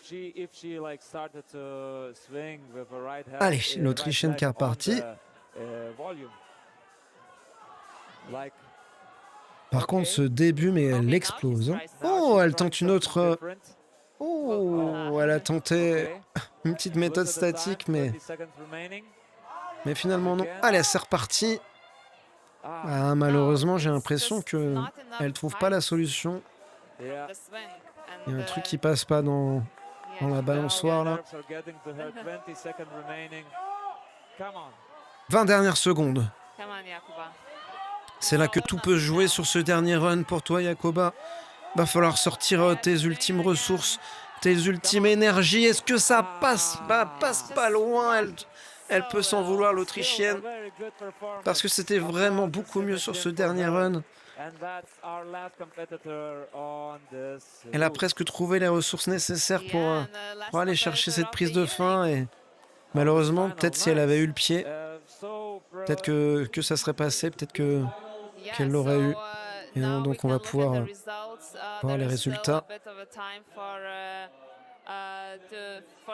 she like started to swing with the right hand. Allez, l'Autrichienne right qui est leg on repartie. the, volume. Like, Par contre, ce début, mais Okay, elle now she's explose. Hein. trying Oh, she's elle trying tente une something autre. different. Oh, elle a tenté Okay. une petite méthode Look at the time, statique, mais 20 seconds remaining. finalement non. Allez, c'est reparti. Ah, malheureusement, j'ai l'impression que elle trouve pas la solution. Yeah. The swing. Il y a And, un truc qui passe pas dans yeah, la she- balançoire là. Nerves are getting to her. 20 seconds remaining. Come on. 20 dernières secondes. Come on, Jakuba. C'est là que tout peut se jouer sur ce dernier run pour toi, Jakoba. Va falloir sortir tes ultimes ressources, tes ultimes énergies. Est-ce que ça passe? Bah, passe pas loin. Elle peut s'en vouloir, l'Autrichienne, parce que c'était vraiment beaucoup mieux sur ce dernier run. And that's our last competitor on this Elle a route. presque trouvé les ressources nécessaires Yeah, and pour aller chercher last cette prise competitor de of the fin et On this malheureusement, final, peut-être si elle avait eu nice. le pied, So peut-être que ça serait passé, peut-être Yeah, qu'elle l'aurait eu. Et now we donc on va can look at the pouvoir results. voir There les is still a résultats. bit of a time for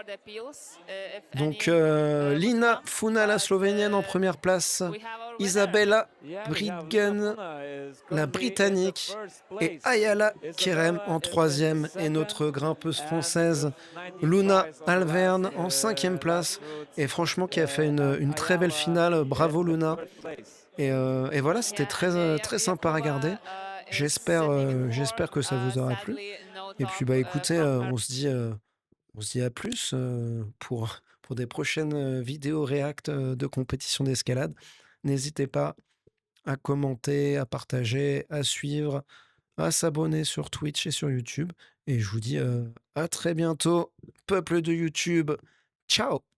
the appeals, if Donc any would Lina come. Funa, la But Slovénienne en première place. we have our winner. Isabella yeah, we have Lina Bridgen, Funa is la currently in the Britannique. first Et place. Ayala Kerem Isabella en is in troisième. Et second, notre grimpeuse and française with 90 Luna tries on the Alverne en cinquième last place. route. Et franchement, qui a fait And une très belle Ayala finale. Bravo in the Luna. third place. Et voilà, c'était Yeah, and très sympa à regarder. J'espère que ça vous aura plu. Et puis bah écoutez, on se dit à plus pour des prochaines vidéos réact de compétition d'escalade. N'hésitez pas à commenter, à partager, à suivre, à s'abonner sur Twitch et sur YouTube. Et je vous dis à très bientôt, peuple de YouTube. Ciao!